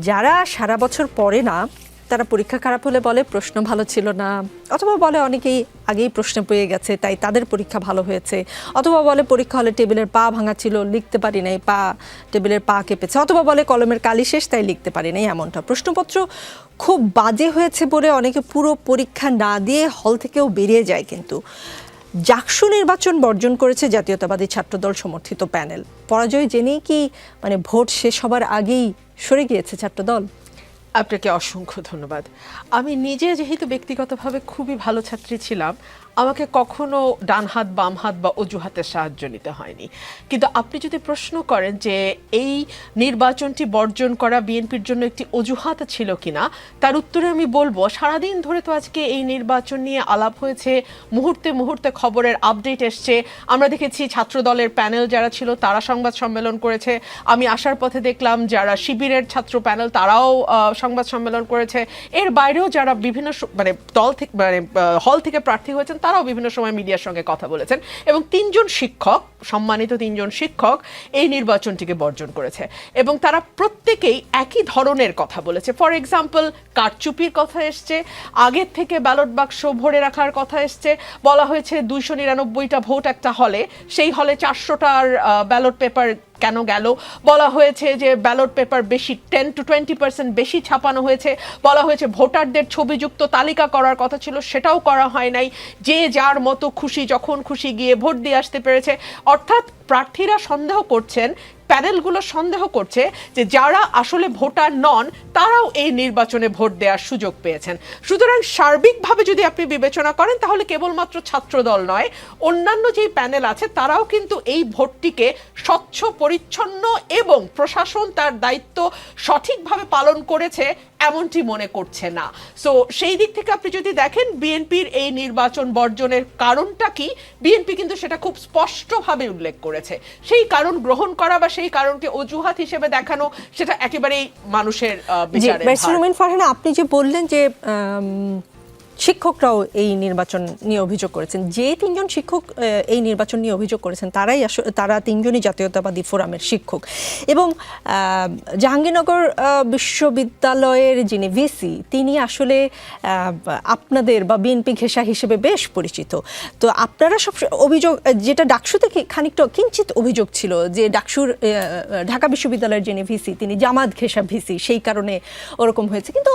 যারা সারা বছর পড়ে না তারা পরীক্ষা খারাপ হলে বলে প্রশ্ন ভালো ছিল না, অথবা বলে অনেকেই আগেই প্রশ্ন পেয়ে গেছে তাই তাদের পরীক্ষা ভালো হয়েছে, অথবা বলে পরীক্ষা হলে টেবিলের পা ভাঙা ছিল লিখতে পারি নাই, টেবিলের পা কেঁপেছে, অথবা বলে কলমের কালি শেষ তাই লিখতে পারি নাই। এমনটা প্রশ্নপত্র খুব বাজে হয়েছে বলে অনেকে পুরো পরীক্ষা না দিয়ে হল থেকেও বেরিয়ে যায়। কিন্তু জাকসু নির্বাচন বর্জন করেছে জাতীয়তাবাদী ছাত্রদল সমর্থিত প্যানেল। পরাজয় জেনেই কি ভোট শেষ হবার আগেই সরে গিয়েছে ছাত্রদল? আপনাকে অসংখ্য ধন্যবাদ। আমি নিজে যেহেতু ব্যক্তিগতভাবে খুবই ভালো ছাত্রী ছিলাম, আমাকে কখনো ডান হাত বাম হাত বা অজুহাতের সাহায্য নিতে হয়নি। কিন্তু আপনি যদি প্রশ্ন করেন যে এই নির্বাচনটি বর্জন করা বিএনপির জন্য একটি অজুহাত ছিল কিনা, তার উত্তরে আমি বলবো সারাদিন ধরে তো আজকে এই নির্বাচন নিয়ে আলাপ হয়েছে, মুহূর্তে মুহূর্তে খবরের আপডেট এসছে। আমরা দেখেছি ছাত্র দলের প্যানেল যারা ছিল তারা সংবাদ সম্মেলন করেছে, আমি আসার পথে দেখলাম যারা শিবিরের ছাত্র প্যানেল তারাও সংবাদ সম্মেলন করেছে। এর বাইরেও যারা বিভিন্ন দল থেকে হল থেকে প্রার্থী হয়েছেন তারাও বিভিন্ন সময় মিডিয়ার সঙ্গে কথা বলেছেন, এবং সম্মানিত তিনজন শিক্ষক এই নির্বাচনটিকে বর্জন করেছে, এবং তারা প্রত্যেকেই একই ধরনের কথা বলেছে। ফর এক্সাম্পল, কারচুপির কথা এসছে, আগের থেকে ব্যালট বাক্স ভরে রাখার কথা এসছে, বলা হয়েছে 299টা ভোট একটা হলে, সেই হলে 400টার ব্যালট পেপার কেন গেল, বলা হয়েছে যে ব্যালট পেপার বেশি 10 to 20% বেশি ছাপানো হয়েছে, বলা হয়েছে ভোটারদের ছবিযুক্ত তালিকা করার কথা ছিল সেটাও করা হয় নাই, যে যার মতো খুশি যখন খুশি গিয়ে ভোট দিয়ে আসতে পেরেছে। অর্থাৎ প্রার্থীরা সন্দেহ করছেন, প্যানেলগুলো সন্দেহ করছে যে যারা আসলে ভোটার নন তারাও এই নির্বাচনে ভোট দেওয়ার সুযোগ পেয়েছেন। সুতরাং সার্বিকভাবে যদি আপনি বিবেচনা করেন তাহলে কেবলমাত্র ছাত্রদল নয়, অন্যান্য যেই প্যানেল আছে তারাও কিন্তু এই ভোটটিকে স্বচ্ছ পরিচ্ছন্ন এবং প্রশাসন তার দায়িত্ব সঠিকভাবে পালন করেছে এমনটি মনে করছে না। সো সেই দিক থেকে আপনি যদি দেখেন বিএনপির এই নির্বাচন বর্জনের কারণটা কি, বিএনপি কিন্তু সেটা খুব স্পষ্টভাবে উল্লেখ করেছে। সেই কারণ গ্রহণ করা বা সেই কারণকে অজুহাত হিসেবে দেখানো সেটা একেবারেই মানুষের বিচারের ভার। ফারহানা, আপনি যে বললেন যে শিক্ষকরাও এই নির্বাচন নিয়ে অভিযোগ করেছেন, যে তিনজন শিক্ষক এই নির্বাচন নিয়ে অভিযোগ করেছেন তারা তিনজনই জাতীয়তাবাদী ফোরামের শিক্ষক, এবং জাহাঙ্গীরনগর বিশ্ববিদ্যালয়ের যিনি ভিসি তিনি আসলে আপনাদের বা বিএনপি ঘেঁষা হিসেবে বেশ পরিচিত। তো আপনারা সব অভিযোগ, যেটা ডাকসুতে খানিকটা কিঞ্চিত অভিযোগ ছিল যে ঢাকা বিশ্ববিদ্যালয়ের যিনি ভিসি তিনি জামাত ঘেঁষা ভিসি, সেই কারণে ওরকম হয়েছে। কিন্তু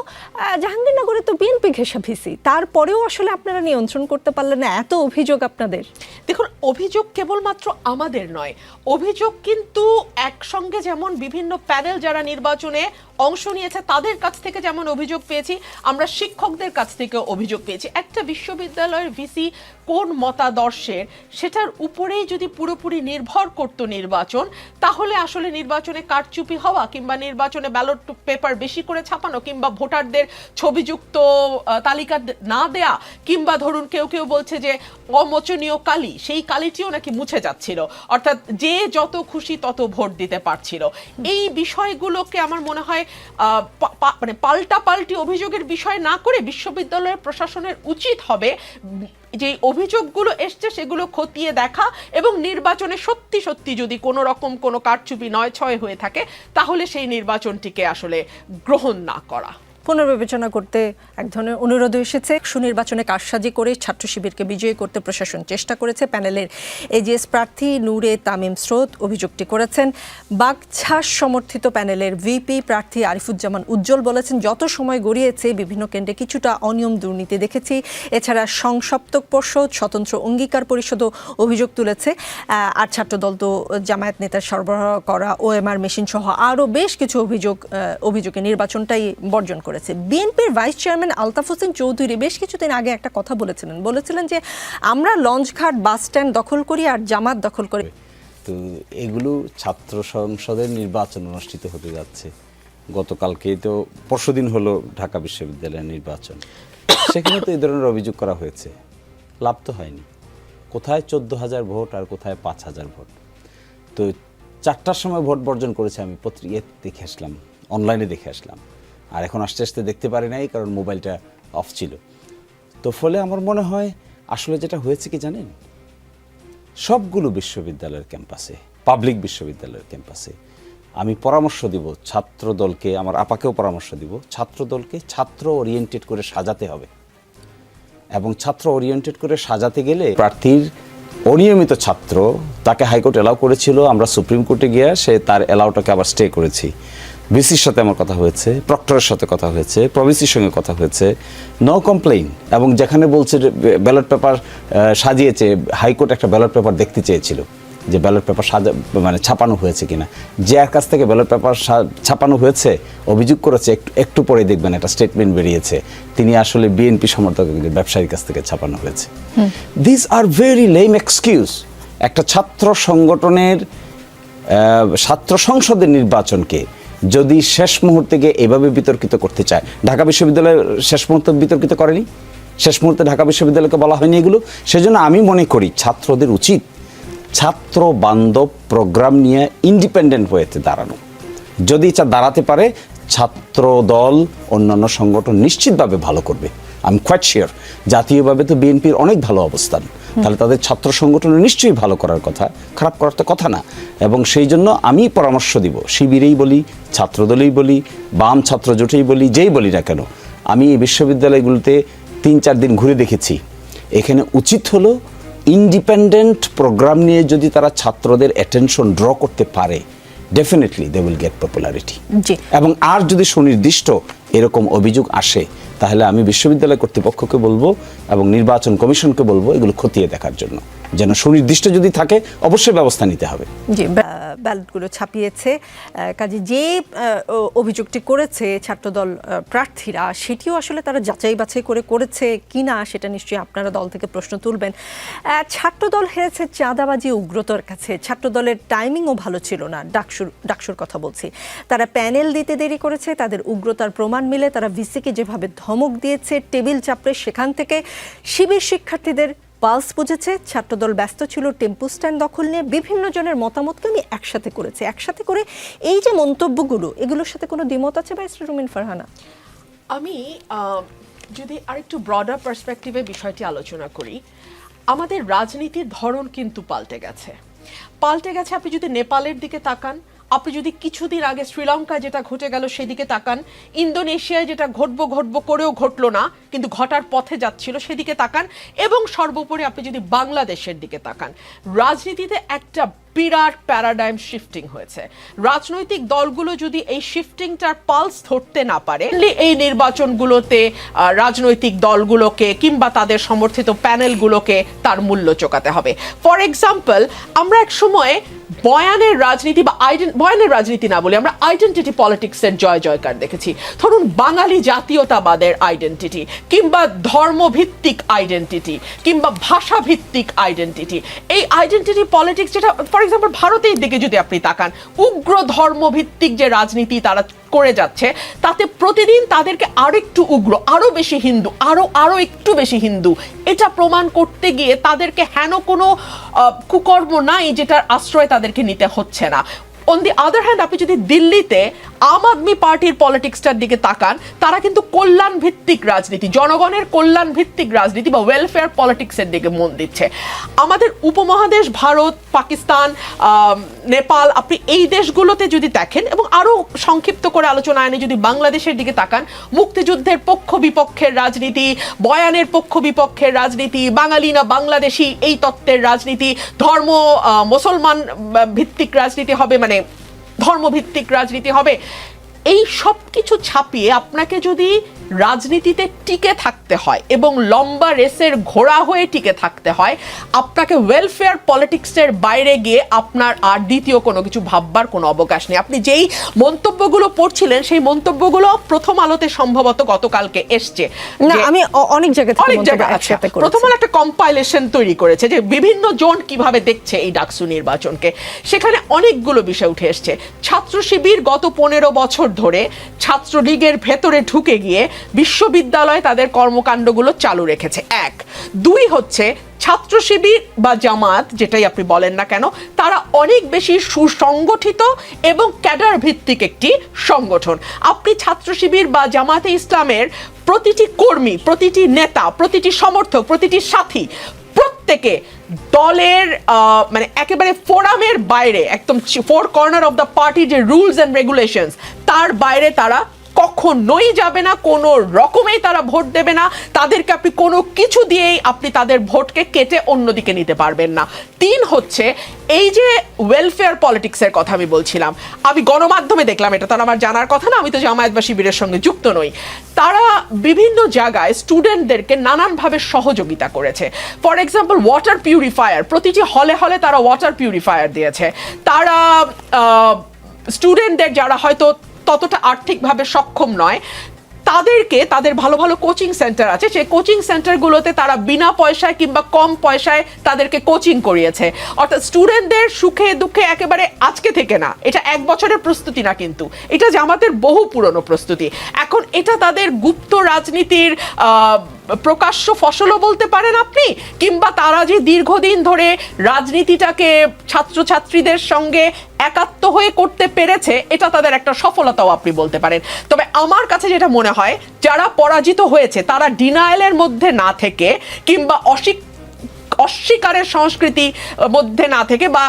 জাহাঙ্গীরনগরে তো বিএনপি ঘেঁষা ভিসি, তারপরেও আসলে আপনারা নিয়ন্ত্রণ করতে পারলেন না, এত অভিযোগ আপনাদের। দেখুন, অভিযোগ কেবলমাত্র আমাদের নয়, অভিযোগ কিন্তু একসঙ্গে যেমন বিভিন্ন প্যানেল যারা নির্বাচনে অংশ নিয়েছে তাদের কাছ থেকে যেমন অভিযোগ পেয়েছি, আমরা শিক্ষকদের কাছ থেকে অভিযোগ পেয়েছি। একটা বিশ্ববিদ্যালয়ের ভিসি কোন মতাদর্শের সেটার উপরেই যদি পুরোপুরি নির্ভর করত নির্বাচন, তাহলে আসলে নির্বাচনে কারচুপি হওয়া কিংবা নির্বাচনে ব্যালট পেপার বেশি করে ছাপানো কিংবা ভোটারদের ছবিযুক্ত তালিকা না দেয়া, কিংবা ধরুন কেউ কেউ বলছে যে অমোচনীয় কালি, সেই কালিটিও নাকি মুছে যাচ্ছিল, অর্থাৎ যে যত খুশি তত ভোট দিতে পারছিল। এই বিষয়গুলোকে আমার মনে হয় পাল্টাপাল্টি অভিযোগের বিষয় না করে বিশ্ববিদ্যালয়ের প্রশাসনের উচিত হবে যে অভিযোগগুলো এসছে সেগুলো খতিয়ে দেখা, এবং নির্বাচনে সত্যি সত্যি যদি কোনো রকম কোনো কারচুপি নয় ছয় হয়ে থাকে তাহলে সেই নির্বাচনটিকে আসলে গ্রহণ না করা, পুনর্বিবেচনা করতে এক ধরনের অনুরোধ এসেছে। সুনির্বাচনে কারসাজি করে ছাত্র শিবিরকে বিজয়ী করতে প্রশাসন চেষ্টা করেছে। প্যানেলের এজিএস প্রার্থী নূরে তামিম স্রোত অভিযোগটি করেছেন। বাগছাস সমর্থিত প্যানেলের ভিপি প্রার্থী আরিফুজ্জামান উজ্জ্বল বলেছেন, যত সময় গড়িয়েছে বিভিন্ন কেন্দ্রে কিছুটা অনিয়ম দুর্নীতি দেখেছি। এছাড়া সংসপ্তক পর্ষদ, স্বতন্ত্র অঙ্গীকার পরিষদও অভিযোগ তুলেছে। আর ছাত্রদল তো জামায়াত নেতার সরবরাহ করা ওএমআর মেশিন সহ আরও বেশ কিছু অভিযোগে নির্বাচনটাই বর্জন করে। বিএনপির ভাইস চেয়ারম্যান আলতাফ হোসেন চৌধুরী বেশ কিছুদিন আগে একটা কথা বলেছিলেন যে আমরা লঞ্চঘাট বাস স্ট্যান্ড দখল করি আর জামাত দখল করি। তো এগুলো ছাত্র সংসদের নির্বাচন অনুষ্ঠিত হতে যাচ্ছে, গতকালকে তো পরশুদিন হলো ঢাকা বিশ্ববিদ্যালয়ের নির্বাচন, সেখানে তো এই ধরনের অভিযোগ করা হয়েছে, লাভ তো হয়নি। কোথায় 14,000 ভোট আর কোথায় 5,000 ভোট। তো 4টার সময় ভোট বর্জন করেছে, আমি পত্রিকায় দেখে আসলাম, অনলাইনে দেখে আসলাম, আর এখন আস্তে আস্তে দেখতে পারি নাই কারণ মোবাইলটা অফ ছিল। তো ফলে আমার মনে হয় আসলে যেটা হয়েছে কি জানেন, সবগুলো বিশ্ববিদ্যালয়ের ক্যাম্পাসে, পাবলিক বিশ্ববিদ্যালয়ের ক্যাম্পাসে আমি পরামর্শ দিব ছাত্র দলকে, আমার আপাকেও পরামর্শ দিব, ছাত্র দলকে ছাত্র ওরিয়েন্টেড করে সাজাতে হবে। এবং ছাত্র ওরিয়েন্টেড করে সাজাতে গেলে প্রার্থীর অনিয়মিত ছাত্র তাকে হাইকোর্ট এলাও করেছিল, আমরা সুপ্রিম কোর্টে গিয়ে সে তার এলাওটাকে আবার স্টে করেছি। ভিসির সাথে আমার কথা হয়েছে, প্রক্টরের সাথে কথা হয়েছে, প্রভিসির সঙ্গে কথা হয়েছে, নো কমপ্লেইন। এবং যেখানে বলছে ব্যালট পেপার সাজিয়েছে, হাইকোর্ট একটা ব্যালট পেপার দেখতে চেয়েছিল যে ব্যালট পেপার ছাপানো হয়েছে কিনা। যার কাছ থেকে ব্যালট পেপার ছাপানো হয়েছে অভিযোগ করেছে, একটু পরে দেখবেন একটা স্টেটমেন্ট বেরিয়েছে তিনি আসলে বিএনপি সমর্থক ব্যবসায়ীর কাছ থেকে ছাপানো হয়েছে। This are very lame excuse. একটা ছাত্র সংগঠনের ছাত্র সংসদের নির্বাচনকে যদি শেষ মুহূর্তে গিয়ে এভাবে বিতর্কিত করতে চায়, ঢাকা বিশ্ববিদ্যালয় শেষ মুহূর্তে বিতর্কিত করেনি, শেষ মুহূর্তে ঢাকা বিশ্ববিদ্যালয়কে বলা হয়নি এগুলো। সেজন্য আমি মনে করি ছাত্রদের উচিত ছাত্র বান্ধব প্রোগ্রাম নিয়ে ইন্ডিপেন্ডেন্ট হয়েতে দাঁড়ানো। যদি দাঁড়াতে পারে ছাত্র দল অন্যান্য সংগঠন নিশ্চিতভাবে ভালো করবে। আমি কোয়াইট শিওর। জাতীয়ভাবে তো বিএনপির অনেক ভালো অবস্থান, তাহলে তাদের ছাত্র সংগঠনের নিশ্চয়ই ভালো করার কথা, খারাপ করার তো কথা না। এবং সেই জন্য আমি পরামর্শ দিব, শিবিরেই বলি, ছাত্রদলেই বলি, বাম ছাত্র জোটেই বলি, যেই বলি না কেন, আমি এই বিশ্ববিদ্যালয়গুলোতে 3-4 দিন ঘুরে দেখেছি। এখানে উচিত হলো ইন্ডিপেন্ডেন্ট প্রোগ্রাম নিয়ে যদি তারা ছাত্রদের অ্যাটেনশন ড্র করতে পারে, definitely they will get popularity. এবং আর যদি সুনির্দিষ্ট এরকম অভিযোগ আসে, তাহলে আমি বিশ্ববিদ্যালয় কর্তৃপক্ষকে বলবো এবং নির্বাচন কমিশনকে বলবো এগুলো খতিয়ে দেখার জন্য, যেন সুনির্দিষ্ট যদি থাকে অবশ্যই ব্যবস্থা নিতে হবে। জি, ব্যালটগুলো ছাপিয়েছে, কাজে যে অভিযোগটি করেছে ছাত্রদল প্রার্থীরা, সেটিও আসলে তারা যাচাই বাছাই করে করেছে কিনা সেটা নিশ্চয়ই আপনারা দল থেকে প্রশ্ন তুলবেন। ছাত্রদল হেরেছে চাঁদাবাজি উগ্রতার কাছে। ছাত্রদলের টাইমিংও ভালো ছিল না, ডাকসুর কথা বলছি। তারা প্যানেল দিতে দেরি করেছে, তাদের উগ্রতার প্রমাণ মিলে তারা ভিসিকে যেভাবে ধমক দিয়েছে, টেবিল চাপড়ে, সেখান থেকে শিবির শিক্ষার্থীদের পালস বুঝেছে। ছাত্রদল ব্যস্ত ছিল টেম্পু স্ট্যান্ড দখল নিয়ে। বিভিন্ন জনের মতামতকে আমি একসাথে করেছি। একসাথে করে এই যে মন্তব্যগুলো, এগুলোর সাথে কোনো দ্বিমত আছে ব্যারিস্টার রুমিন ফারহানা? আমি যদি আরেকটু ব্রডার পার্সপেক্টিভে বিষয়টি আলোচনা করি, আমাদের রাজনীতির ধরন কিন্তু পাল্টে গেছে। আপনি যদি নেপালের দিকে তাকান, আপনি যদি কিছুদিন আগে শ্রীলঙ্কায় যেটা ঘটে গেল সেদিকে তাকান, ইন্দোনেশিয়ায় যেটা ঘটবো করেও ঘটলো না কিন্তু ঘটার পথে যাচ্ছিল সেদিকে তাকান, এবং সর্বোপরি আপনি যদি বাংলাদেশের দিকে তাকান, রাজনীতিতে একটা বিরাট প্যারাডাইম শিফটিং হয়েছে। রাজনৈতিক দলগুলো যদি এই শিফটিংটার পালস ধরতে না পারে, এই নির্বাচনগুলোতে রাজনৈতিক দলগুলোকে কিংবা তাদের সমর্থিত প্যানেলগুলোকে তার মূল্য চোকাতে হবে। ফর এক্সাম্পল, আমরা এক সময় বয়ানের রাজনীতি বা বয়ানের রাজনীতি না বলি, আমরা আইডেন্টিটি পলিটিক্সের জয় জয়কার দেখেছি। ধরুন বাঙালি জাতীয়তাবাদের আইডেন্টিটি, কিংবা ধর্মভিত্তিক আইডেন্টিটি, কিংবা ভাষাভিত্তিক আইডেন্টিটি। এই আইডেন্টিটি পলিটিক্স, যেটা ফর এক্সাম্পল ভারতের দিকে যদি আপনি তাকান, উগ্র ধর্মভিত্তিক যে রাজনীতি তারা করে যাচ্ছে, তাতে প্রতিদিন তাদেরকে আরেকটু উগ্র, আরো বেশি হিন্দু, আরো একটু বেশি হিন্দু, এটা প্রমাণ করতে গিয়ে তাদেরকে হেন কোনো কুকর্ম নাই যেটার আশ্রয় তাদেরকে নিতে হচ্ছে না। অন দি আদার হ্যান্ড, আপনি যদি দিল্লিতে আম আদমি পার্টির পলিটিক্সটার দিকে তাকান, তারা কিন্তু কল্যাণ ভিত্তিক রাজনীতি, জনগণের কল্যাণ ভিত্তিক রাজনীতি বা ওয়েলফেয়ার পলিটিক্সের দিকে মন দিচ্ছে। আমাদের উপমহাদেশ ভারত, পাকিস্তান, নেপাল, আপনি এই দেশগুলোতে যদি দেখেন, এবং আরো সংক্ষিপ্ত করে আলোচনা আনে যদি বাংলাদেশের দিকে তাকান, মুক্তিযুদ্ধের পক্ষ বিপক্ষের রাজনীতি, বয়ানের পক্ষ বিপক্ষের রাজনীতি, বাঙালি না বাংলাদেশি এই তত্ত্বের রাজনীতি, ধর্ম মুসলমান ভিত্তিক রাজনীতি হবে, মানে ধর্মভিত্তিক রাজনীতি হবে। এই সব কিছু ছাপিয়ে আপনাকে যদি রাজনীতিতে টিকে থাকতে হয় এবং লম্বা রেসের ঘোড়া হয়ে টিকে থাকতে হয়, আপনাকে ওয়েলফেয়ার পলিটিক্সের বাইরে গিয়ে আপনার আর দ্বিতীয় কোনো কিছু ভাববার কোনো অবকাশ নেই। আপনি যেই মন্তব্যগুলো পড়ছিলেন, সেই মন্তব্যগুলো প্রথম আলোতে সম্ভবত গতকালকে এসছে। না, আমি অনেক জায়গায় প্রথম আলো একটা কম্পাইলেশন তৈরি করেছে যে বিভিন্ন জন কিভাবে দেখছে এই ডাকসু নির্বাচনকে। সেখানে অনেকগুলো বিষয় উঠে এসছে। ছাত্র শিবির গত 15 বছর ধরে ছাত্রলীগের ভেতরে ঢুকে গিয়ে বিশ্ববিদ্যালয়ে তাদের কর্মকাণ্ডগুলো চালু রেখেছে, 1। 2 হচ্ছে ছাত্র শিবির বা জামাত, যেটাই আপনি বলেন না কেন, তারা অনেক বেশি সুসংগঠিত এবং ক্যাডার ভিত্তিক একটি সংগঠন। আপনি ছাত্র শিবির বা জামাতে ইসলামের প্রতিটি কর্মী, প্রতিটি নেতা, প্রতিটি সমর্থক, প্রতিটি সাথী, প্রত্যেকে দলের মানে একেবারে ফোরামের বাইরে, একদম four corner of the party যে রুলস অ্যান্ড রেগুলেশনস, তার বাইরে তারা কখনোই যাবে না, কোনো রকমেই তারা ভোট দেবে না। তাদেরকে আপনি কোনো কিছু দিয়েই আপনি তাদের ভোটকে কেটে অন্যদিকে নিতে পারবেন না। 3 হচ্ছে এই যে ওয়েলফেয়ার পলিটিক্সের কথা আমি বলছিলাম, আমি গণমাধ্যমে দেখলাম, এটা তো আমার জানার কথা না, আমি তো জামায়াত বা শিবিরের সঙ্গে যুক্ত নই, তারা বিভিন্ন জায়গায় স্টুডেন্টদেরকে নানানভাবে সহযোগিতা করেছে। ফর এক্সাম্পল ওয়াটার পিউরিফায়ার, প্রতিটি হলে হলে তারা ওয়াটার পিউরিফায়ার দিয়েছে। তারা স্টুডেন্টদের যারা হয়তো ততটা আর্থিকভাবে সক্ষম নয়, তাদেরকে, তাদের ভালো ভালো কোচিং সেন্টার আছে, সেই কোচিং সেন্টারগুলোতে তারা বিনা পয়সায় কিংবা কম পয়সায় তাদেরকে কোচিং করিয়েছে। অর্থাৎ স্টুডেন্টদের সুখে দুঃখে একেবারে আজকে থেকে না, এটা 1 বছরের প্রস্তুতি না, কিন্তু এটা জামাতের বহু পুরনো প্রস্তুতি। এখন এটা তাদের গুপ্ত রাজনীতির প্রকাশ্য ফসলও বলতে পারেন আপনি, কিংবা তারা যে দীর্ঘদিন ধরে রাজনীতিটাকে ছাত্রছাত্রীদের সঙ্গে একাত্ম হয়ে করতে পেরেছে, এটা তাদের একটা সফলতাও আপনি বলতে পারেন। তবে আমার কাছে যেটা মনে হয়, যারা পরাজিত হয়েছে তারা ডিনায়ালের মধ্যে না থেকে কিংবা অস্বীকারের সংস্কৃতি মধ্যে না থেকে, বা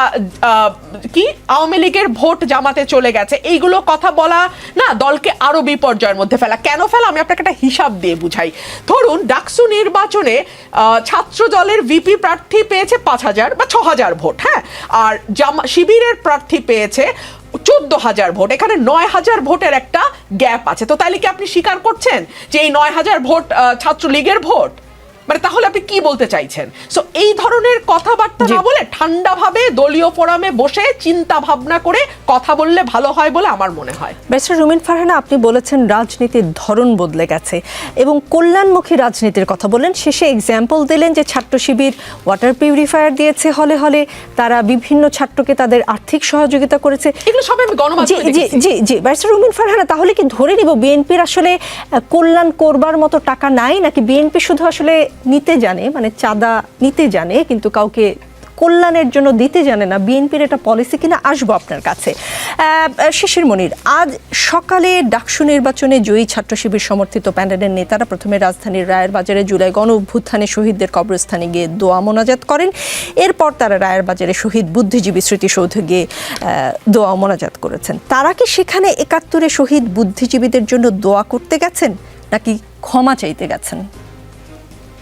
কি আওয়ামী লীগের ভোট জামাতে চলে গেছে এইগুলো কথা বলা না, দলকে আরো বিপর্যয়ের মধ্যে ফেলা। কেন ফেলা, আমি আপনাকে একটা হিসাব দিয়ে বুঝাই। ধরুন ডাকসু নির্বাচনে ছাত্র দলের ভিপি প্রার্থী পেয়েছে 5,000 বা 6,000 ভোট, হ্যাঁ, আর শিবিরের প্রার্থী পেয়েছে 14,000 ভোট, এখানে 9,000 ভোটের একটা গ্যাপ আছে। তো তাইলে কি আপনি স্বীকার করছেন যে এই 9,000 ভোট ছাত্রলীগের ভোট? মানে তাহলে আপনি কি বলতে চাইছেন? সো এই ধরনের কথাবার্তা না বলে ঠান্ডাভাবে দলীয় ফোরামে বসে চিন্তা ভাবনা করে কথা বললে ভালো হয় বলে আমার মনে হয়। ব্যারিস্টার রুমিন ফারহানা, আপনি বলেছেন রাজনীতির ধরন বদলে গেছে এবং কল্যাণমুখী রাজনীতির কথা বলেন, শেষে এক্সাম্পল দিলেন যে ছাত্র শিবির ওয়াটার পিউরিফায়ার দিয়েছে হলে হলে, তারা বিভিন্ন ছাত্রকে তাদের আর্থিক সহযোগিতা করেছে। এগুলো সব আমি গণমাধ্যমে দেখেছি। জি জি, ব্যারিস্টার রুমিন ফারহানা, তাহলে কি ধরে নিব বিএনপির আসলে কল্যাণ করবার মতো টাকা নাই, নাকি বিএনপি শুধু আসলে নিতে জানে, মানে চাঁদা নিতে জানে কিন্তু কাউকে কল্যাণের জন্য দিতে জানে না? বিএনপির এটা পলিসি কিনা? আসবো আপনার কাছে। শিশির মনির, আজ সকালে ডাকসু নির্বাচনে জয়ী ছাত্র শিবির সমর্থিত প্যানেলের নেতারা প্রথমে রাজধানীর রায়ের বাজারে জুলাই গণ অভ্যুত্থানে শহীদদের কবরস্থানে গিয়ে দোয়া মোনাজাত করেন। এরপর তারা রায়ের বাজারে শহীদ বুদ্ধিজীবী স্মৃতিসৌধে গিয়ে দোয়া মোনাজাত করেছেন। তারা কি সেখানে 71-এ শহীদ বুদ্ধিজীবীদের জন্য দোয়া করতে গেছেন নাকি ক্ষমা চাইতে গেছেন?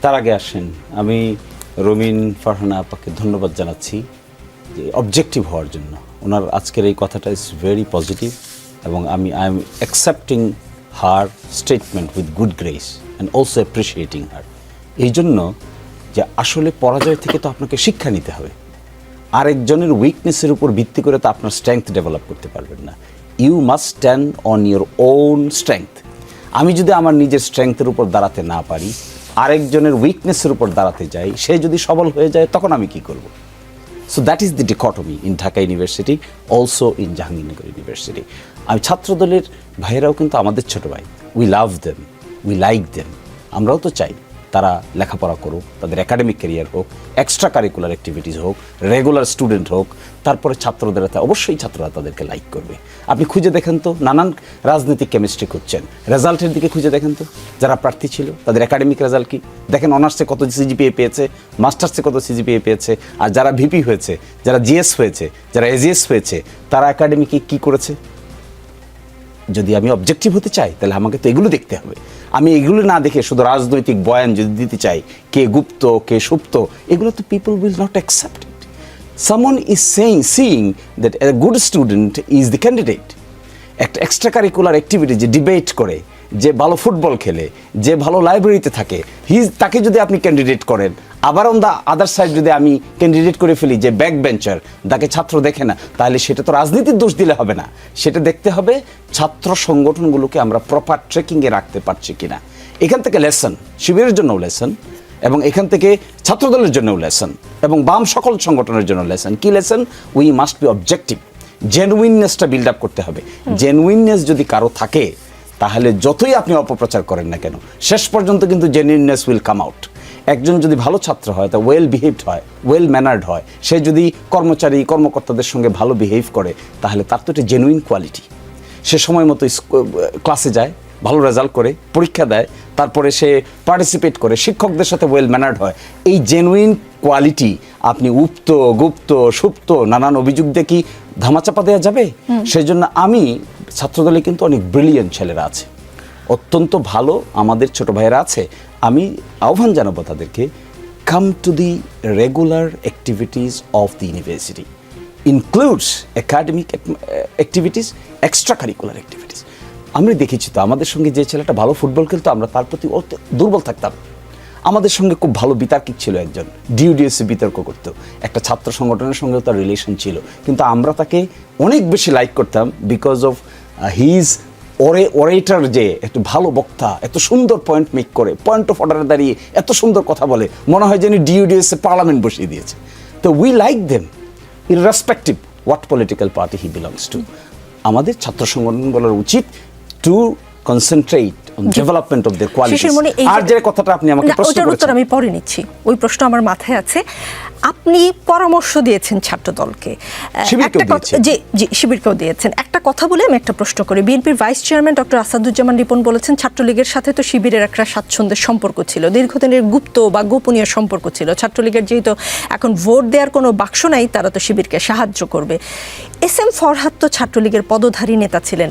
তার আগে আসেন, আমি রুমিন ফারহানা আপাকে ধন্যবাদ জানাচ্ছি যে অবজেক্টিভ হওয়ার জন্য। ওনার আজকের এই কথাটা ইজ ভেরি পজিটিভ এবং I am accepting her statement with good grace and also appreciating her. এই জন্য যে আসলে পরাজয় থেকে তো আপনাকে শিক্ষা নিতে হবে। আরেকজনের উইকনেসের উপর ভিত্তি করে তো আপনার স্ট্রেংথ ডেভেলপ করতে পারবেন না। You must stand on your own strength. আমি যদি আমার নিজের স্ট্রেংথের উপর দাঁড়াতে না পারি, আরেকজনের উইকনেসের উপর দাঁড়াতে যাই, সে যদি সবল হয়ে যায় তখন আমি কি করব? So that is the dichotomy in Dhaka University, also in Jahangirnagar University. আমি ছাত্রদলের ভাইয়েরাও কিন্তু আমাদের ছোট ভাই, we love them, we like them. আমরাও তো চাই তারা লেখাপড়া করুক, তাদের একাডেমিক ক্যারিয়ার হোক, এক্সট্রা কারিকুলার অ্যাক্টিভিটিস হোক, রেগুলার স্টুডেন্ট হোক, তারপরে ছাত্রদের অবশ্যই ছাত্ররা তাদেরকে লাইক করবে। আপনি খুঁজে দেখেন তো, নানান রাজনৈতিক কেমিস্ট্রি খুঁজছেন, রেজাল্টের দিকে খুঁজে দেখেন তো, যারা প্রার্থী ছিল তাদের একাডেমিক রেজাল্ট কি দেখেন, অনার্সে কত সিজিপিএ পেয়েছে, মাস্টার্সে কত সিজিপিএ পেয়েছে, আর যারা ভিপি হয়েছে, যারা জিএস হয়েছে, যারা এজিএস হয়েছে, তারা একাডেমিকে কি করেছে। যদি আমি অবজেক্টিভ হতে চাই তাহলে আমাকে তো এগুলো দেখতে হবে। আমি এগুলো না দেখে শুধু রাজনৈতিক বয়ান যদি দিতে চাই, কে গুপ্ত কে সুপ্ত, এগুলো তো people will not accept it. Someone is seeing that a good student is the candidate. একটা এক্সট্রা কারিকুলার অ্যাক্টিভিটি, যে ডিবেট করে, যে ভালো ফুটবল খেলে, যে ভালো লাইব্রেরিতে থাকে, তাকে যদি আপনি ক্যান্ডিডেট করেন, আবার অন দ্য আদার সাইড যদি আমি ক্যান্ডিডেট করে ফেলি যে ব্যাক বেঞ্চার, তাকে ছাত্র দেখে না, তাহলে সেটা তো রাজনীতির দোষ দিলে হবে না। সেটা দেখতে হবে ছাত্র সংগঠনগুলোকে আমরা প্রপার ট্রেকিংয়ে রাখতে পারছি কিনা। এখান থেকে লেসন, শিবিরের জন্যও লেসন, এবং এখান থেকে ছাত্রদলের জন্যও লেসন, এবং বাম সকল সংগঠনের জন্য লেসন। কি lesson? We must be objective. জেনুইননেসটা বিল্ড আপ করতে হবে। জেনুইননেস যদি কারো থাকে, তাহলে যতই আপনি অপপ্রচার করেন না কেন, শেষ পর্যন্ত কিন্তু জেনুইননেস উইল কাম আউট। একজন যদি ভালো ছাত্র হয়, তা ওয়েল বিহেভড হয়, ওয়েল ম্যানার্ড হয়, সে যদি কর্মকর্তাদের সঙ্গে ভালো বিহেভ করে, তাহলে তার তো একটা জেনুইন কোয়ালিটি। সে সময় মতো ক্লাসে যায়, ভালো রেজাল্ট করে, পরীক্ষা দেয়, তারপরে সে পার্টিসিপেট করে, শিক্ষকদের সাথে ওয়েল ম্যানার্ড হয়, এই জেনুইন কোয়ালিটি আপনি উপ্ত, গুপ্ত, সুপ্ত নানান অভিযোগ দিয়ে কি ধামাচাপা দেওয়া যাবে? সেই জন্য আমি ছাত্রদলে কিন্তু অনেক ব্রিলিয়েন্ট ছেলেরা আছে, অত্যন্ত ভালো আমাদের ছোট ভাইয়েরা আছে। আমি আহ্বান জানাবো তাদেরকে, come to the regular activities of the university, includes academic activities, extra curricular activities. আমরা দেখেছি তো আমাদের সঙ্গে যে ছেলেটা ভালো ফুটবল খেলতো আমরা তার প্রতি দুর্বল থাকতাম। আমাদের সঙ্গে খুব ভালো বিতার্কিক ছিল একজন, ডিউডিএসে বিতর্ক করতো, একটা ছাত্র সংগঠনের সঙ্গেও তার রিলেশন ছিল, কিন্তু আমরা তাকে অনেক বেশি লাইক করতাম বিকজ অফ হিজ ওরেটার, যে একটু ভালো বক্তা, এত সুন্দর পয়েন্ট মেক করে, পয়েন্ট অফ অর্ডারে দাঁড়িয়ে এত সুন্দর কথা বলে, মনে হয় যেন ডিউডিএসে পার্লামেন্ট বসিয়ে দিয়েছে। তো we like them irrespective what political party he belongs to. আমাদের ছাত্র সংগঠনগুলোর উচিত to concentrate on development of the quality. আর যে কথাটা আপনি আমাকে প্রশ্ন করেছেন, আমি পরে নিচ্ছি, ওই প্রশ্ন আমার মাথায় আছে। আপনি পরামর্শ দিয়েছেন ছাত্রদলকে, শিবিরকেও দিয়েছেন। একটা কথা বলে আমি একটা প্রশ্ন করি। বিএনপির vice chairman doctor Asaduzzaman Ripon বলেছেন ছাত্রলীগের সাথে তো শিবিরের একটা স্বাচ্ছন্দ্যের সম্পর্ক ছিল, দীর্ঘদিনের গুপ্ত বা গোপনীয় সম্পর্ক ছিল। ছাত্রলীগের যেহেতু এখন ভোট দেওয়ার কোনো বাক্স নাই, তারা তো শিবিরকে সাহায্য করবে। এস এম ফরহাদ তো ছাত্রলীগের পদধারী নেতা ছিলেন।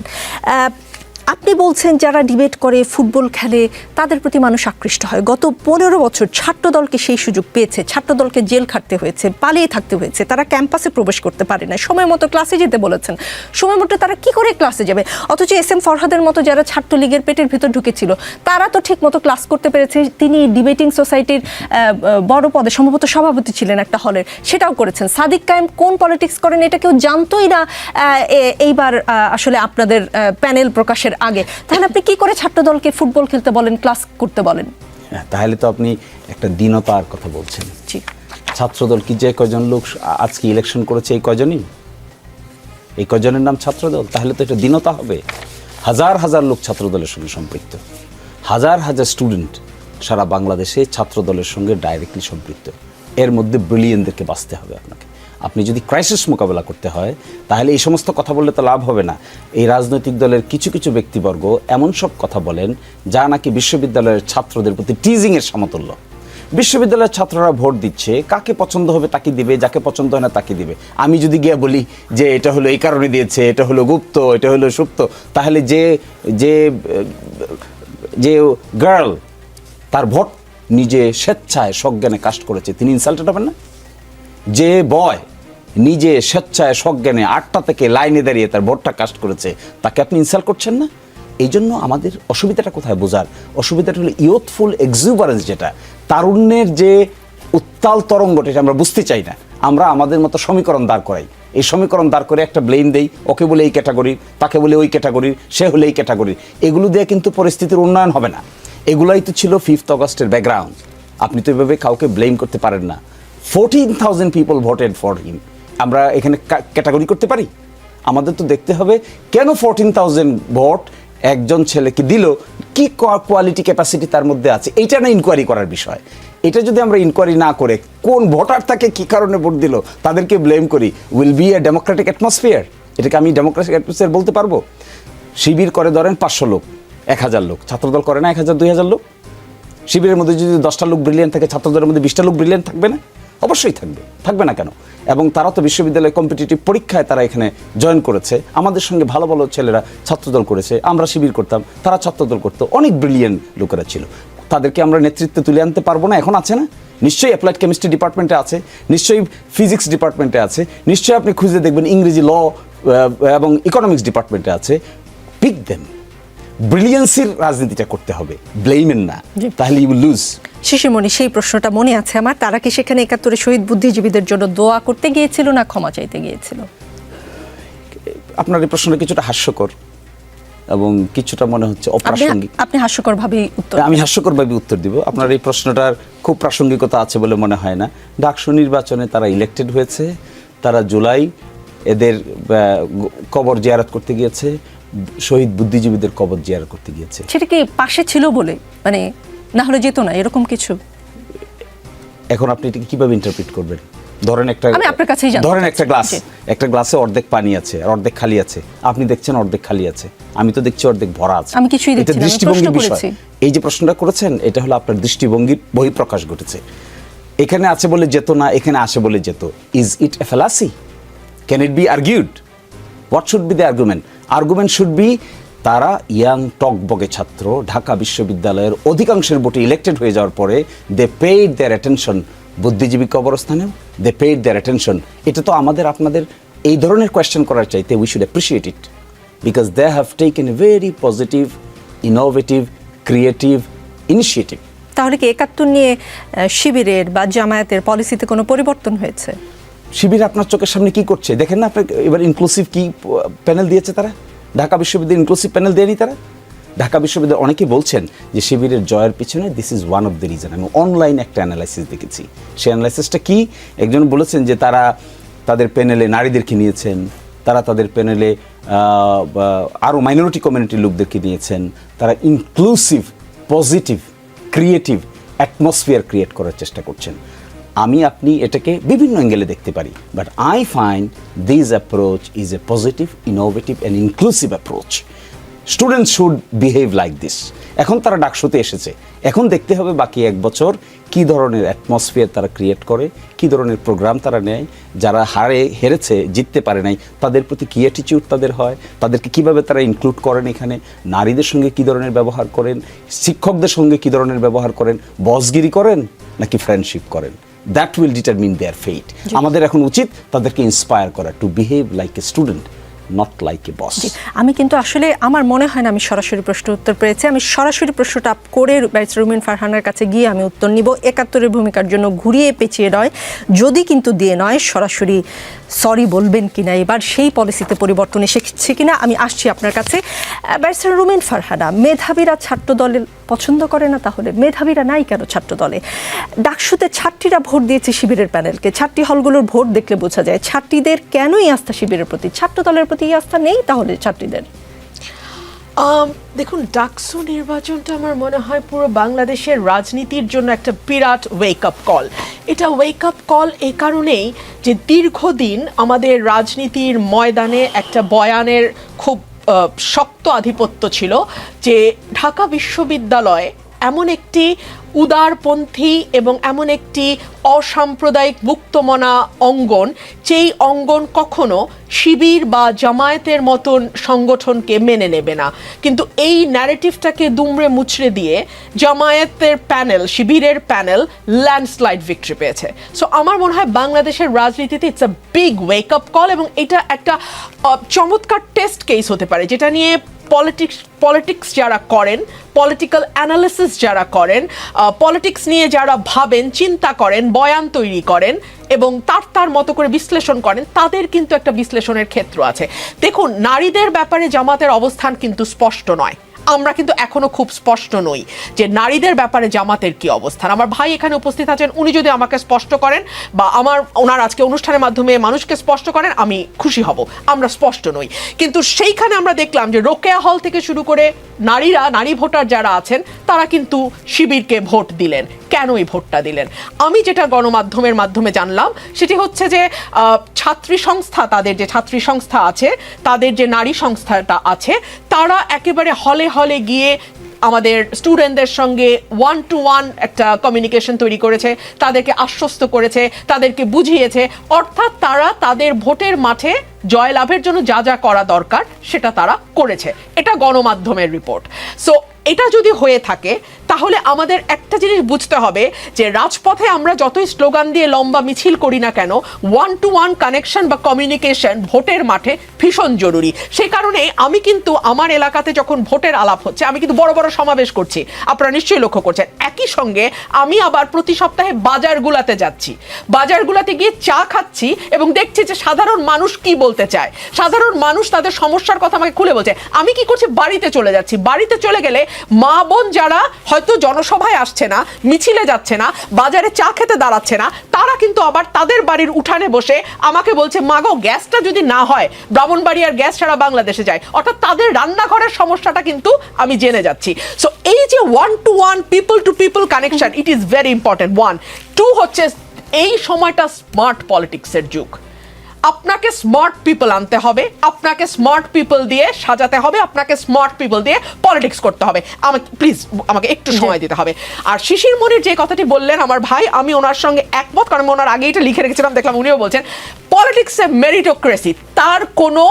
আপনি বলছেন যারা ডিবেট করে, ফুটবল খেলে, তাদের প্রতি মানুষ আকৃষ্ট হয়। গত 15 বছর ছাত্রদলকে সেই সুযোগ পেয়েছে, ছাত্রদলকে জেল খাটতে হয়েছে, পালিয়ে থাকতে হয়েছে, তারা ক্যাম্পাসে প্রবেশ করতে পারে না, সময় মতো ক্লাসে যেতে বলেছেন, সময় মতো তারা কি করে ক্লাসে যাবে? অথচ এস এম ফরহাদের মতো যারা ছাত্রলীগের পেটের ভিতর ঢুকেছিল তারা তো ঠিক মতো ক্লাস করতে পেরেছে। তিনি ডিবেটিং সোসাইটির বড় পদে সম্ভবত সভাপতি ছিলেন একটা হলের, সেটাও করেছেন। সাদিক কায়েম কোন পলিটিক্স করেন এটা কেউ জানতোই না এইবার আসলে আপনাদের প্যানেল প্রকাশের আগে। তাহলে আপনি কি করে ছাত্রদলকে ফুটবল খেলতে বলেন, ক্লাস করতে বলেন? তাহলে তো আপনি একটা দীনতার কথা বলছেন। ছাত্রদল কি যে কয়জন লোক আজকে ইলেকশন করেছে এই কয়জনই, এই কয়জনের নাম ছাত্রদল? তাহলে তো এটা দীনতা হবে। হাজার হাজার লোক ছাত্রদলের সঙ্গে সম্পৃক্ত, হাজার হাজার স্টুডেন্ট সারা বাংলাদেশে ছাত্রদলের সঙ্গে ডাইরেক্টলি সম্পৃক্ত। এর মধ্যে ব্রিলিয়েন্টদেরকে বাঁচতে হবে আপনাকে। আপনি যদি ক্রাইসিস মোকাবেলা করতে হয় তাহলে এই সমস্ত কথা বললে তো লাভ হবে না। এই রাজনৈতিক দলের কিছু কিছু ব্যক্তিবর্গ এমন সব কথা বলেন যা নাকি বিশ্ববিদ্যালয়ের ছাত্রদের প্রতি টিজিংয়ের সমতুল্য। বিশ্ববিদ্যালয়ের ছাত্ররা ভোট দিচ্ছে, কাকে পছন্দ হবে তাকে দিবে, যাকে পছন্দ হয় না তাকে দিবে। আমি যদি গিয়ে বলি যে এটা হলো এই কারণে দিয়েছে, এটা হলো গুপ্ত, এটা হলো সুপ্ত, তাহলে যে যে যে গার্ল তার ভোট নিজে স্বেচ্ছায় সজ্ঞানে কাস্ট করেছে তিনি ইনসাল্টেড হবেন না? যে বয় নিজে স্বেচ্ছায় সজ্ঞানে 8টা থেকে লাইনে দাঁড়িয়ে তার ভোটটা কাস্ট করেছে তাকে আপনি ইনসাল্ট করছেন না? এই জন্য আমাদের অসুবিধাটা কোথায় বোঝার, অসুবিধাটা হলো ইয়ুথফুল এক্সুবারেন্স, যেটা তারুণ্যের যে উত্তাল তরঙ্গটা, এটা আমরা বুঝতে চাই না। আমরা আমাদের মতো সমীকরণ দাঁড় করাই, এই সমীকরণ দাঁড় করে একটা ব্লেম দেই, ওকে বলে এই ক্যাটাগরির, তাকে বলে ওই ক্যাটাগরির, সে হলে এই ক্যাটাগরির। এগুলো দিয়ে কিন্তু পরিস্থিতির উন্নয়ন হবে না। এগুলাই তো ছিল 5th অগস্টের ব্যাকগ্রাউন্ড। আপনি তো এভাবে কাউকে ব্লেম করতে পারেন না। 14,000 পিপল ভোটেড ফর হিম। আমরা এখানে ক্যাটাগরি করতে পারি? আমাদের তো দেখতে হবে কেন 14,000 ভোট একজন ছেলেকে দিল, কি কোয়ালিটি ক্যাপাসিটি তার মধ্যে আছে, এইটা না ইনকোয়ারি করার বিষয়। এটা যদি আমরা ইনকোয়ারি না করে কোন ভোটার তাকে কী কারণে ভোট দিল তাদেরকে ব্লেম করি, will B a democratic atmosphere? এটাকে আমি ডেমোক্রেটিক অ্যাটমসফিয়ার বলতে পারবো? শিবির করে ধরেন 500 লোক, 1000 লোক, ছাত্রদল করে না 1000 2000 লোক। শিবিরের মধ্যে যদি 10টা লোক ব্রিলিয়েন্ট থাকে, ছাত্রদলের মধ্যে 20টা লোক ব্রিলিয়েন্ট থাকবে না? অবশ্যই থাকবে, থাকবে না কেন? এবং তারা তো বিশ্ববিদ্যালয় কম্পিটিটিভ পরীক্ষায় তারা এখানে জয়েন করেছে। আমাদের সঙ্গে ভালো ভালো ছেলেরা ছাত্রদল করেছে, আমরা শিবির করতাম, তারা ছাত্রদল করতো, অনেক ব্রিলিয়েন্ট লোকেরা ছিল। তাদেরকে আমরা নেতৃত্বে তুলে আনতে পারবো না? এখন আছে না? নিশ্চয়ই অ্যাপ্লাইড কেমিস্ট্রি ডিপার্টমেন্টে আছে, নিশ্চয়ই ফিজিক্স ডিপার্টমেন্টে আছে, নিশ্চয়ই আপনি খুঁজে দেখবেন ইংরেজি, ল এবং ইকোনমিক্স ডিপার্টমেন্টে আছে। Pick them. ব্রিলিয়েন্সির রাজনীতিটা করতে হবে, ব্লেমেন না, তাহলে ইউ উইল লুজ। শিশিরমণি, সেই প্রশ্নটা মনে আছে আমার, তারা কি সেখানে 71 শহীদ বুদ্ধিজীবীদের জন্য দোয়া করতে গিয়েছিল না ক্ষমা চাইতে গিয়েছিল? আপনার এই প্রশ্নটা কিছুটা হাস্যকর এবং কিছুটা মনে হচ্ছে অপ্রাসঙ্গিক। আপনি হাস্যকরভাবেই উত্তর, আমি হাস্যকরভাবে উত্তর দিব। আপনার এই প্রশ্নটার খুব প্রাসঙ্গিকতা আছে বলে মনে হয় না। ডাকসু নির্বাচনে তারা ইলেক্টেড হয়েছে, তারা জুলাই এদের কবর জিয়ারত করতে গিয়েছে, শহীদ বুদ্ধিজীবীদের কবর জিয়ারত করতে গিয়েছে। সেটা কি পাশে ছিল বলে, মানে না হলে যেত না, এরকম কিছু? এখন আপনি এটাকে কিভাবে ইন্টারপ্রিট করবেন? ধরেন একটা আমি আপনার কাছেই জানতে ধরেন একটা গ্লাস, জি। একটা গ্লাসে অর্ধেক পানি আছে আর অর্ধেক খালি আছে, আপনি দেখছেন অর্ধেক খালি আছে, আমি তো দেখছি অর্ধেক ভরা আছে। আমি কিছুই দেখছি এটা না, আমি দৃষ্টিভঙ্গির প্রশ্ন বিষয়। করেছি। এই যে প্রশ্নটা করেছেন এটা হলো আপনার দৃষ্টিভঙ্গির বহিঃপ্রকাশ ঘটেছে। এখানে আছে বলে যেত না, এখানে আসে বলে যেত। Is it A fallacy? Can it be argued? What should be the argument? Argument should be তারা ইয়াং টকবগে ছাত্র, ঢাকা বিশ্ববিদ্যালয়ের অধিকাংশের ভোটে ইলেক্টেড হয়ে যাওয়ার পরে দে পেইড দেয়ার অ্যাটেনশন বুদ্ধিজীবী কবরস্থানেও, দে পেইড দেয়ার অ্যাটেনশন। এটা তো আমাদের আপনাদের এই ধরনের কোয়েশ্চেন করার চাইতে we should appreciate it because they have taken a very positive, innovative, creative initiative. তাহলে কি ৭১ নিয়ে শিবিরের বা জামায়াতের পলিসিতে কোনো পরিবর্তন হয়েছে? শিবির আপনার চোখের সামনে কি করছে দেখেন না? আপনার এবার ইনক্লুসিভ কি প্যানেল দিয়েছে তারা? ঢাকা বিশ্ববিদ্যালয় ইনক্লুসিভ প্যানেল দেয়নি তারা? ঢাকা বিশ্ববিদ্যালয় অনেকেই বলছেন যে শিবিরের জয়ের পিছনে this is one of the reason. আমি অনলাইন একটা অ্যানালাইসিস দেখেছি। সেই অ্যানালাইসিসটা কি? একজন বলেছেন যে তারা তাদের প্যানেলে নারীদেরকে নিয়েছেন, তারা তাদের প্যানেলে আরও মাইনরিটি কমিউনিটির লোকদেরকে নিয়েছেন, তারা inclusive, positive, creative atmosphere create করার চেষ্টা করছেন। আমি আপনি এটাকে বিভিন্ন অ্যাঙ্গেলে দেখতে পারি, but I find this approach is a positive, innovative and inclusive approach. Students should behave like this. এখন তারা ডাকসুতে এসেছে, এখন দেখতে হবে বাকি এক বছর কী ধরনের অ্যাটমসফিয়ার তারা ক্রিয়েট করে, কী ধরনের প্রোগ্রাম তারা নেয়, যারা হেরেছে, জিততে পারে নাই, তাদের প্রতি কী অ্যাটিটিউড তাদের হয়, তাদেরকে কীভাবে তারা ইনক্লুড করেন এখানে, নারীদের সঙ্গে কী ধরনের ব্যবহার করেন, শিক্ষকদের সঙ্গে কী ধরনের ব্যবহার করেন, বসগিরি করেন নাকি ফ্রেন্ডশিপ করেন। That will determine their fate. আমাদের এখন উচিত তাদেরকে ইন্সপায়ার করা to behave like a student, not like a boss. আমি কিন্তু আসলে আমার মনে হয় না আমি সরাসরি প্রশ্ন উত্তর পেয়েছি। আমি সরাসরি প্রশ্নটা করে ব্যারিস্টার রুমিন ফারহানার কাছে গিয়ে আমি উত্তর নিব। ৭১-এর ভূমিকার জন্য ঘুরিয়ে পেঁচিয়ে নয়, যদি কিন্তু দিয়ে নয়, সরাসরি সরি বলবেন কিনা, এবার সেই পলিসিতে পরিবর্তন এসেছে কিনা। আমি আসছি আপনার কাছে। ব্যারিস্টার রুমিন ফারহানা, মেধাবীরা ছাত্র দলে পছন্দ করে না, তাহলে মেধাবীরা নাই কেন ছাত্র দলে? ডাকসুতে ছাত্রীরা ভোট দিয়েছে শিবিরের প্যানেলকে, ছাত্রী হলগুলোর ভোট দেখলে বোঝা যায় ছাত্রীদের কেনই আস্থা শিবিরের প্রতি, ছাত্র দলের প্রতি আস্থা নেই তাহলে ছাত্রীদের। দেখুন, ডাকসু নির্বাচনটা আমার মনে হয় পুরো বাংলাদেশের রাজনীতির জন্য একটা বিরাট ওয়েক আপ কল। এটা ওয়েক আপ কল এই কারণেই যে দীর্ঘদিন আমাদের রাজনীতির ময়দানে একটা বয়ানের খুব শক্ত আধিপত্য ছিল যে ঢাকা বিশ্ববিদ্যালয় এমন একটি উদারপন্থী এবং এমন একটি অসাম্প্রদায়িক মুক্তমনা অঙ্গন, যেই অঙ্গন কখনো শিবির বা জামায়াতের মতন সংগঠনকে মেনে নেবে না। কিন্তু এই ন্যারেটিভটাকে দুমড়ে মুচড়ে দিয়ে জামায়াতের প্যানেল, শিবিরের প্যানেল ল্যান্ডস্লাইড ভিক্টরি পেয়েছে। সো আমার মনে হয় বাংলাদেশের রাজনীতিতে it's a big wake up call, এবং এটা একটা চমৎকার টেস্ট কেস হতে পারে যেটা নিয়ে পলিটিক্স যারা করেন, পলিটিক্যাল অ্যানালিসিস যারা করেন, পলিটিক্স নিয়ে যারা ভাবেন, চিন্তা করেন, বয়ান তৈরি করেন এবং তার মতো করে বিশ্লেষণ করেন, তাদের কিন্তু একটা বিশ্লেষণের ক্ষেত্র আছে। দেখুন, নারীদের ব্যাপারে জামাতের অবস্থান কিন্তু স্পষ্ট নয়। আমরা কিন্তু এখনো খুব স্পষ্ট নই যে নারীদের ব্যাপারে জামাতের কি অবস্থান। আমার ভাই এখানে উপস্থিত আছেন, উনি যদি আমাকে স্পষ্ট করেন বা ওনার আজকে অনুষ্ঠানের মাধ্যমে মানুষকে স্পষ্ট করেন, আমি খুশি হব। আমরা স্পষ্ট নই, কিন্তু সেইখানে আমরা দেখলাম যে রোকেয়া হল থেকে শুরু করে নারী ভোটার যারা আছেন তারা কিন্তু শিবিরকে ভোট দিলেন। কেন এই ভোটটা দিলেন? আমি যেটা গণমাধ্যমের মাধ্যমে জানলাম সেটি হচ্ছে যে ছাত্রী সংস্থা, তাদের যে ছাত্রী সংস্থা আছে, তাদের যে নারী সংস্থাটা আছে, তারা একেবারে হলে হলে গিয়ে আমাদের স্টুডেন্টদের সঙ্গে 1-to-1 একটা কমিউনিকেশন তৈরি করেছে, তাদেরকে আশ্বস্ত করেছে, তাদেরকে বুঝিয়েছে, অর্থাৎ তারা তাদের ভোটের মাঠে জয়লাভের জন্য যা যা করা দরকার সেটা তারা করেছে। এটা গণমাধ্যমের রিপোর্ট। সো এটা যদি হয়ে থাকে তাহলে আমাদের একটা জিনিস বুঝতে হবে যে রাজপথে আমরা যতই স্লোগান দিয়ে লম্বা মিছিল করি না কেন, 1-to-1 কানেকশন বা কমিউনিকেশন ভোটের মাঠে ভীষণ জরুরি। সেই কারণে আমি কিন্তু আমার এলাকাতে যখন ভোটের আলাপ হচ্ছে, আমি কিন্তু বড় বড় সমাবেশ করছি, আপনারা নিশ্চয়ই লক্ষ্য করছেন। একই সঙ্গে আমি আবার প্রতি সপ্তাহে বাজারগুলাতে যাচ্ছি, বাজারগুলাতে গিয়ে চা খাচ্ছি এবং দেখছি যে সাধারণ মানুষ কি বলতে চায়, সাধারণ মানুষ তাদের সমস্যার কথা আমাকে খুলে বলছে। আমি কি করছি? বাড়িতে চলে যাচ্ছি। বাড়িতে চলে গেলে মা বোন যারা হয়তো জনসভায় আসছে না, মিছিলে যাচ্ছে না, বাজারে চা খেতে দাঁড়াচ্ছে না, তারা কিন্তু আবার তাদের বাড়ির উঠানে বসে আমাকে বলছে, মা গো, গ্যাসটা যদি না হয়, ব্রাহ্মণবাড়িয়ার গ্যাস ছাড়া বাংলাদেশে যায়। অর্থাৎ তাদের রান্নাঘরের সমস্যাটা কিন্তু আমি জেনে যাচ্ছি। সো এই যে 1-to-1 people to people connection, it is very important. 1, 2 হচ্ছে এই সময়টা স্মার্ট পলিটিক্সের যুগ। আপনাকে স্মার্ট পিপল আনতে হবে, আপনাকে স্মার্ট পিপল দিয়ে সাজাতে হবে, আপনাকে স্মার্ট পিপল দিয়ে পলিটিক্স করতে হবে। আমাকে প্লিজ আমাকে একটু সময় দিতে হবে। আর শিশির মনির যে কথাটি বললেন আমার ভাই, আমি ওনার সঙ্গে একমত, কারণ আমি ওনার আগে এটা লিখে রেখেছিলাম, দেখলাম উনিও বলছেন পলিটিক্সে মেরিটোক্রেসি, তার কোনো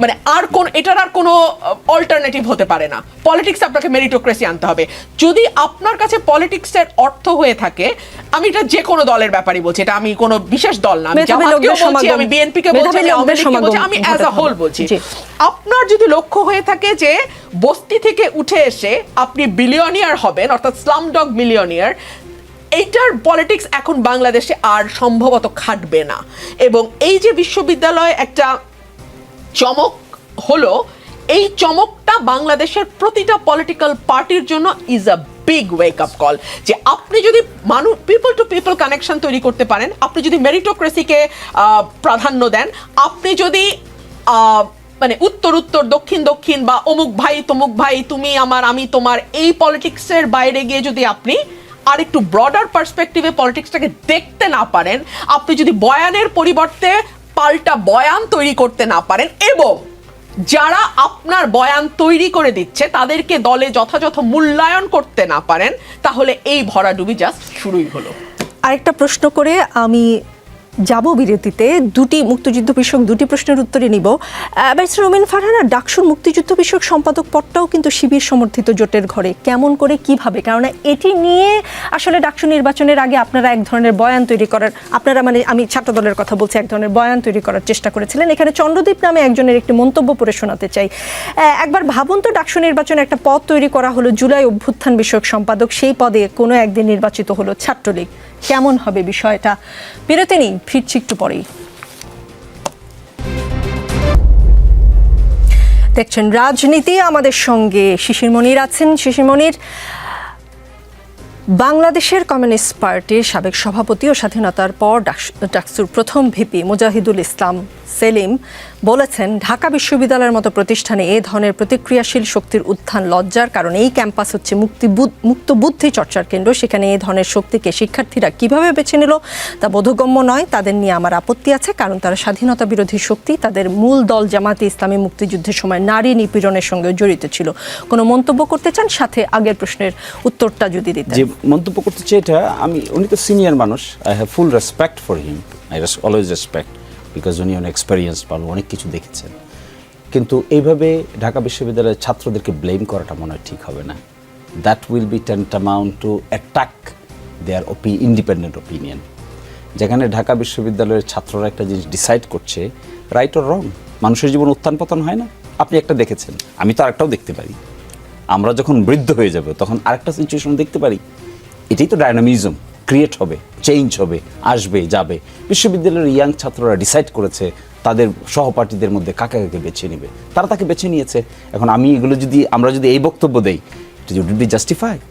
মানে আর কোন এটার আর কোনো অল্টারনেটিভ হতে পারে না। পলিটিক্সে আপনাকে মেরিটোক্রেসি আনতে হবে। যদি আপনার কাছে পলিটিক্সের অর্থ হয়ে থাকে, আমি এটা যে কোনো দলের ব্যাপারই বলছি, এটা আমি কোনো বিশেষ দল না, আমি জামাতকেও বলছি, আমি বিএনপিকে বলছি, আমি আওয়ামী লীগকে বলছি, আমি অ্যাজ আ হোল বলছি। আপনার যদি লক্ষ্য হয়ে থাকে যে বস্তি থেকে উঠে এসে আপনি বিলিয়নিয়ার হবেন, অর্থাৎ স্লামডগ মিলিয়নিয়ার, এইটার পলিটিক্স এখন বাংলাদেশে আর সম্ভবত খাটবে না। এবং এই যে বিশ্ববিদ্যালয় একটা চমক হলো, এই চমকটা বাংলাদেশের প্রতিটা পলিটিক্যাল পার্টির জন্য is a big wake up call. যে আপনি যদি পিপল টু পিপল কানেকশন তৈরি করতে পারেন, আপনি যদি মেরিটোক্রেসিকে প্রাধান্য দেন, আপনি যদি মানে উত্তর উত্তর দক্ষিণ দক্ষিণ বা অমুক ভাই তমুক ভাই, তুমি আমার আমি তোমার, এই পলিটিক্সের বাইরে গিয়ে যদি আপনি আর একটু ব্রডার পার্সপেক্টিভে পলিটিক্সটাকে দেখতে না পারেন, আপনি যদি বয়ানের পরিবর্তে পাল্টা বয়ান তৈরি করতে না পারেন, এবং যারা আপনার বয়ান তৈরি করে দিচ্ছে তাদেরকে দলে যথাযথ মূল্যায়ন করতে না পারেন, তাহলে এই ভরাডুবি জাস্ট শুরুই হলো। আরেকটা প্রশ্ন করে আমি যাব বিরতিতে। মুক্তিযুদ্ধ বিষয়ক দুটি প্রশ্নের উত্তরে নিব। ব্যারিস্টার রুমিন ফারহানা, ডাকসুর মুক্তিযুদ্ধ বিষয়ক সম্পাদক পদটাও কিন্তু শিবির সমর্থিত জোটের ঘরে, কেমন করে কিভাবে? কারণ এটি নিয়ে আসলে ডাকসু নির্বাচনের আগে আপনারা এক ধরনের বয়ান তৈরি করার, আপনারা মানে আমি ছাত্র দলের কথা বলছি, এক ধরনের বয়ান তৈরি করার চেষ্টা করেছিলেন। এখানে চন্দ্রদীপ নামে একজনের একটি মন্তব্য পড়ে শোনাতে চাই। একবার ভাবুন তো, ডাকসু নির্বাচনে একটা পদ তৈরি করা হলো, জুলাই অভ্যুত্থান বিষয়ক সম্পাদক, সেই পদে কোনো একদিন নির্বাচিত হলো ছাত্রলীগ, কেমন হবে বিষয়টা? বিরতি নেই, ফিরছি একটু পরেই। দেখছেন রাজনীতি, আমাদের সঙ্গে শিশির মনির আছেন। শিশির মনির, বাংলাদেশের কমিউনিস্ট পার্টির সাবেক সভাপতি ও স্বাধীনতার পর ডাকসুর প্রথম ভিপি মুজাহিদুল ইসলাম সেলিম বলেছেন, ঢাকা বিশ্ববিদ্যালয়ের মতো প্রতিষ্ঠানে এ ধরনের প্রতিক্রিয়াশীল শক্তির উত্থান লজ্জার, কারণ এই ক্যাম্পাস হচ্ছে মুক্ত বুদ্ধি চর্চার কেন্দ্র। সেখানে এই ধরনের শক্তিকে শিক্ষার্থীরা কিভাবে বেছে নিল তা বোধগম্য নয়। তাদের নিয়ে আমার আপত্তি আছে, কারণ তারা স্বাধীনতা বিরোধী শক্তি। তাদের মূল দল জামাতে ইসলামী মুক্তিযুদ্ধের সময় নারী নিপীড়নের সঙ্গে জড়িত ছিল। কোনো মন্তব্য করতে চান? সাথে আগের প্রশ্নের উত্তরটা যদি দিতেন। যে মন্তব্য করতে চাই, এটা উনি তো সিনিয়র মানুষ, I have full respect for him, I always respect, because উনি অনেক এক্সপেরিয়েন্স পান, অনেক কিছু দেখেছেন। কিন্তু এইভাবে ঢাকা বিশ্ববিদ্যালয়ের ছাত্রদেরকে ব্লেম করাটা মনে হয় ঠিক হবে না। That will be tantamount to attack their independent opinion. যেখানে ঢাকা বিশ্ববিদ্যালয়ের ছাত্ররা একটা জিনিস ডিসাইড করছে, রাইট অর রং। মানুষের জীবন উত্থান পতন হয় না? আপনি একটা দেখেছেন, আমি তো আরেকটাও দেখতে পারি। আমরা যখন বৃদ্ধ হয়ে যাব তখন আরেকটা সিচুয়েশন দেখতে পারি। এটাই তো ডায়নামিজম, ক্রিয়েট হবে, চেঞ্জ হবে, আসবে যাবে। বিশ্ববিদ্যালয়ের ইয়াং ছাত্ররা ডিসাইড করেছে তাদের সহপাঠীদের মধ্যে কাকে কাকে বেছে নেবে, তারা তাকে বেছে নিয়েছে। এখন আমরা যদি এই বক্তব্য দেই, ইট উড বি জাস্টিফাইড?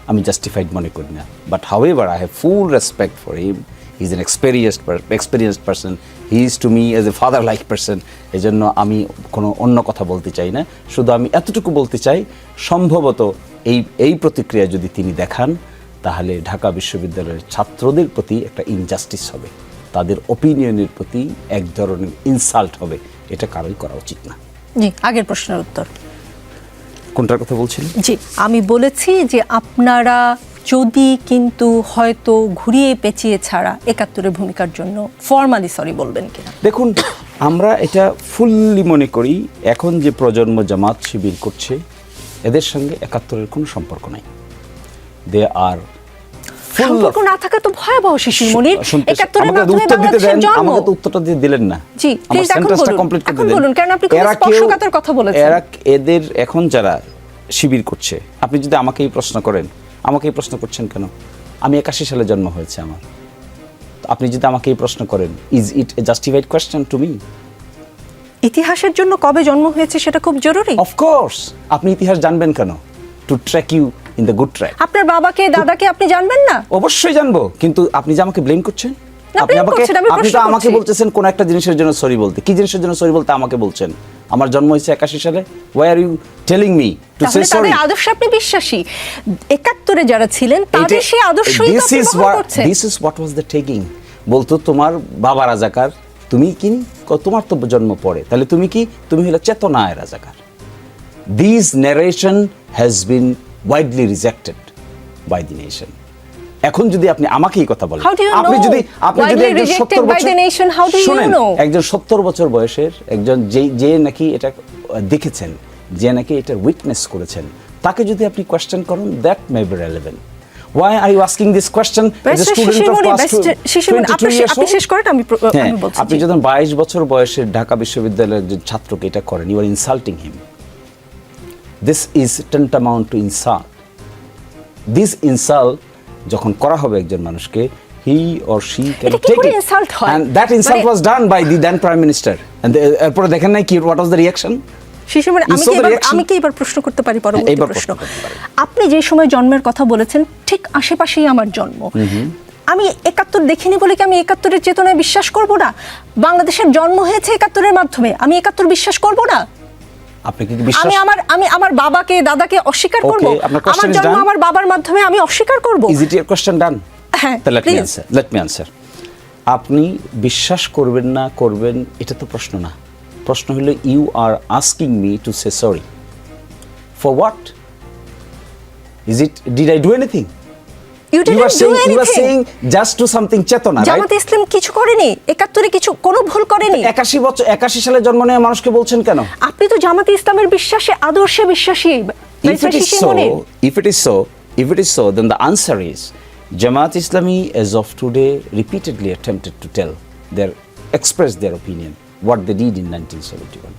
আমি জাস্টিফাইড মনে করি না। But however I have full respect for him, he is an experienced person, he is to me as a father like person. এই জন্য আমি কোনো অন্য কথা বলতে চাই না। শুধু আমি এতটুকু বলতে চাই, সম্ভবত এই প্রতিক্রিয়া যদি তিনি দেখান, তাহলে ঢাকা বিশ্ববিদ্যালয়ের ছাত্রদের প্রতি একটা ইনজাস্টিস হবে, তাদের ওপিনিয়নের প্রতি এক ধরনের ইনসাল্ট হবে। এটা কারোই করা উচিত না। জি, আগের প্রশ্নের উত্তর কোনটার কথা বলছিলেন? জি, আমি বলেছি যে আপনারা যদি কিন্তু হয়তো ঘুরিয়ে পেঁচিয়ে ছাড়া ৭১-এর ভূমিকার জন্য ফর্মালি সরি বলবেন কিনা। দেখুন, আমরা এটা ফুললি মনে করি, এখন যে প্রজন্ম জামাত শিবির করছে, এদের সঙ্গে ৭১-এর কোনো সম্পর্ক নাই। দে আর সম্পর্ক না থাকা তো ভয়াবহ শিশির মনির। ৭১-এর মাধ্যমে বাংলাদেশের জন্ম। আমাকে তো উত্তরটা দিয়ে দিলেন না। জি, প্লিজ এখন বলুন, কারণ আপনি খুব স্পর্শকাতর কথা বলেছেন। এদের এখন যারা শিবির করছে, আপনি যদি আমাকে এই প্রশ্ন করেন, আমাকে এই প্রশ্ন করছেন কেন? আমি ৮১ সালে জন্ম হয়েছে আমার। আপনি যদি আমাকে এই প্রশ্ন করেন, is it A justified question to me? ইতিহাসের জন্য কবে জন্ম হয়েছে সেটা খুব জরুরি। অফকোর্স, আপনি ইতিহাস জানবেন কেন? To track you in the good track. আপনার বাবাকে দাদাকে আপনি জানবেন না? অবশ্যই জানবো, কিন্তু আপনি যে আমাকে ব্লেম করছেন, না, আপনি blame আমাকে করছেন, আমি আপনি প্রশ্ন তো আমাকে করছি। বলতেছেন কোন একটা জিনিসের জন্য সরি বলতে, কি জিনিসের জন্য সরি বলতে আমাকে বলছেন? আমার জন্ম হয়েছে 81 সালে, why are you telling me to say তাহলে সরি? তাদের আদর্শে আপনি বিশ্বাসী, 71-এ যারা ছিলেন তাদের সেই আদর্শই তো আপনি বহন করছেন। This is what was the taking. বলতো তোমার বাবা রাজাকার, তুমি কি? তোমার তো জন্ম পড়ে, তাহলে তুমি কি? তুমি হলো চেতনায় রাজাকার। This narration has been widely rejected by the nation. এখন যদি আপনি আমাকে এই কথা বলেন, How do you আপনি know? যদি Widely একজন rejected 70 by বছর the nation, how do you শুনেন, know? একজন 70 বছর বয়সের একজন যে নাকি এটা দেখেছেন, যে নাকি এটা উইটনেস করেছেন, তাকে যদি আপনি কোয়েশ্চেন করেন, that may be relevant. Why are you asking this question as a student of past 22 years আপনি old? শেষ করেন, আমি হ্যাঁ, বলছি। আপনি যখন 22 বছর বয়সের ঢাকা বিশ্ববিদ্যালয়ের যে ছাত্রকে এটা করেন, you are insulting him. This is tantamount to insult. This insult যখন করা হবে একজন মানুষকে, হি অর শি ক্যান এটা কি টেক করে ইট, insult হয়? and that insult মানে- was done by the then prime minister, and এরপরে দেখেন নাই কি what was the reaction? Shishir, You saw the reaction? আমি কি এবার প্রশ্ন করতে পারি? পরবর্তী এইবার প্রশ্ন। প্রশ্ন করতে পারেন। আপনি যে সময় জন্মের কথা বলেছেন, ঠিক আশেপাশেই আমার জন্ম। আমি 71 দেখিনি বলে কি আমি 71-এর চেতনায় বিশ্বাস করব না? বাংলাদেশের জন্ম হয়েছে 71-এর মাধ্যমে, আমি 71 বিশ্বাস করব না? আপনি কি বিশ্বাস? আমি আমার বাবাকে দাদাকে অস্বীকার করব? Okay, আপনার question আমার is জন্ম done? আমার বাবার মাধ্যমে আমি অস্বীকার করব? Is it your question done? হ্যাঁ, তো let please. me answer. আপনি বিশ্বাস করবেন না করবেন এটা তো প্রশ্ন না। প্রশ্ন হলো you are asking me to say sorry. For what? Did I do anything? You didn't do You are anything. saying just do something চেতনা, right? জামাতে ইসলাম কিছু করেনি, 71-এ কিছু কোনো ভুল করেনি। 81 সালে জন্ম নেওয়া মানুষকে বলছেন কেন? আপনি তো জামাতে ইসলামের বিশ্বাসে, আদর্শে বিশ্বাসী। If it is so, then the answer is Jamaat Islami as of today repeatedly attempted to tell express their opinion what they did in 1971,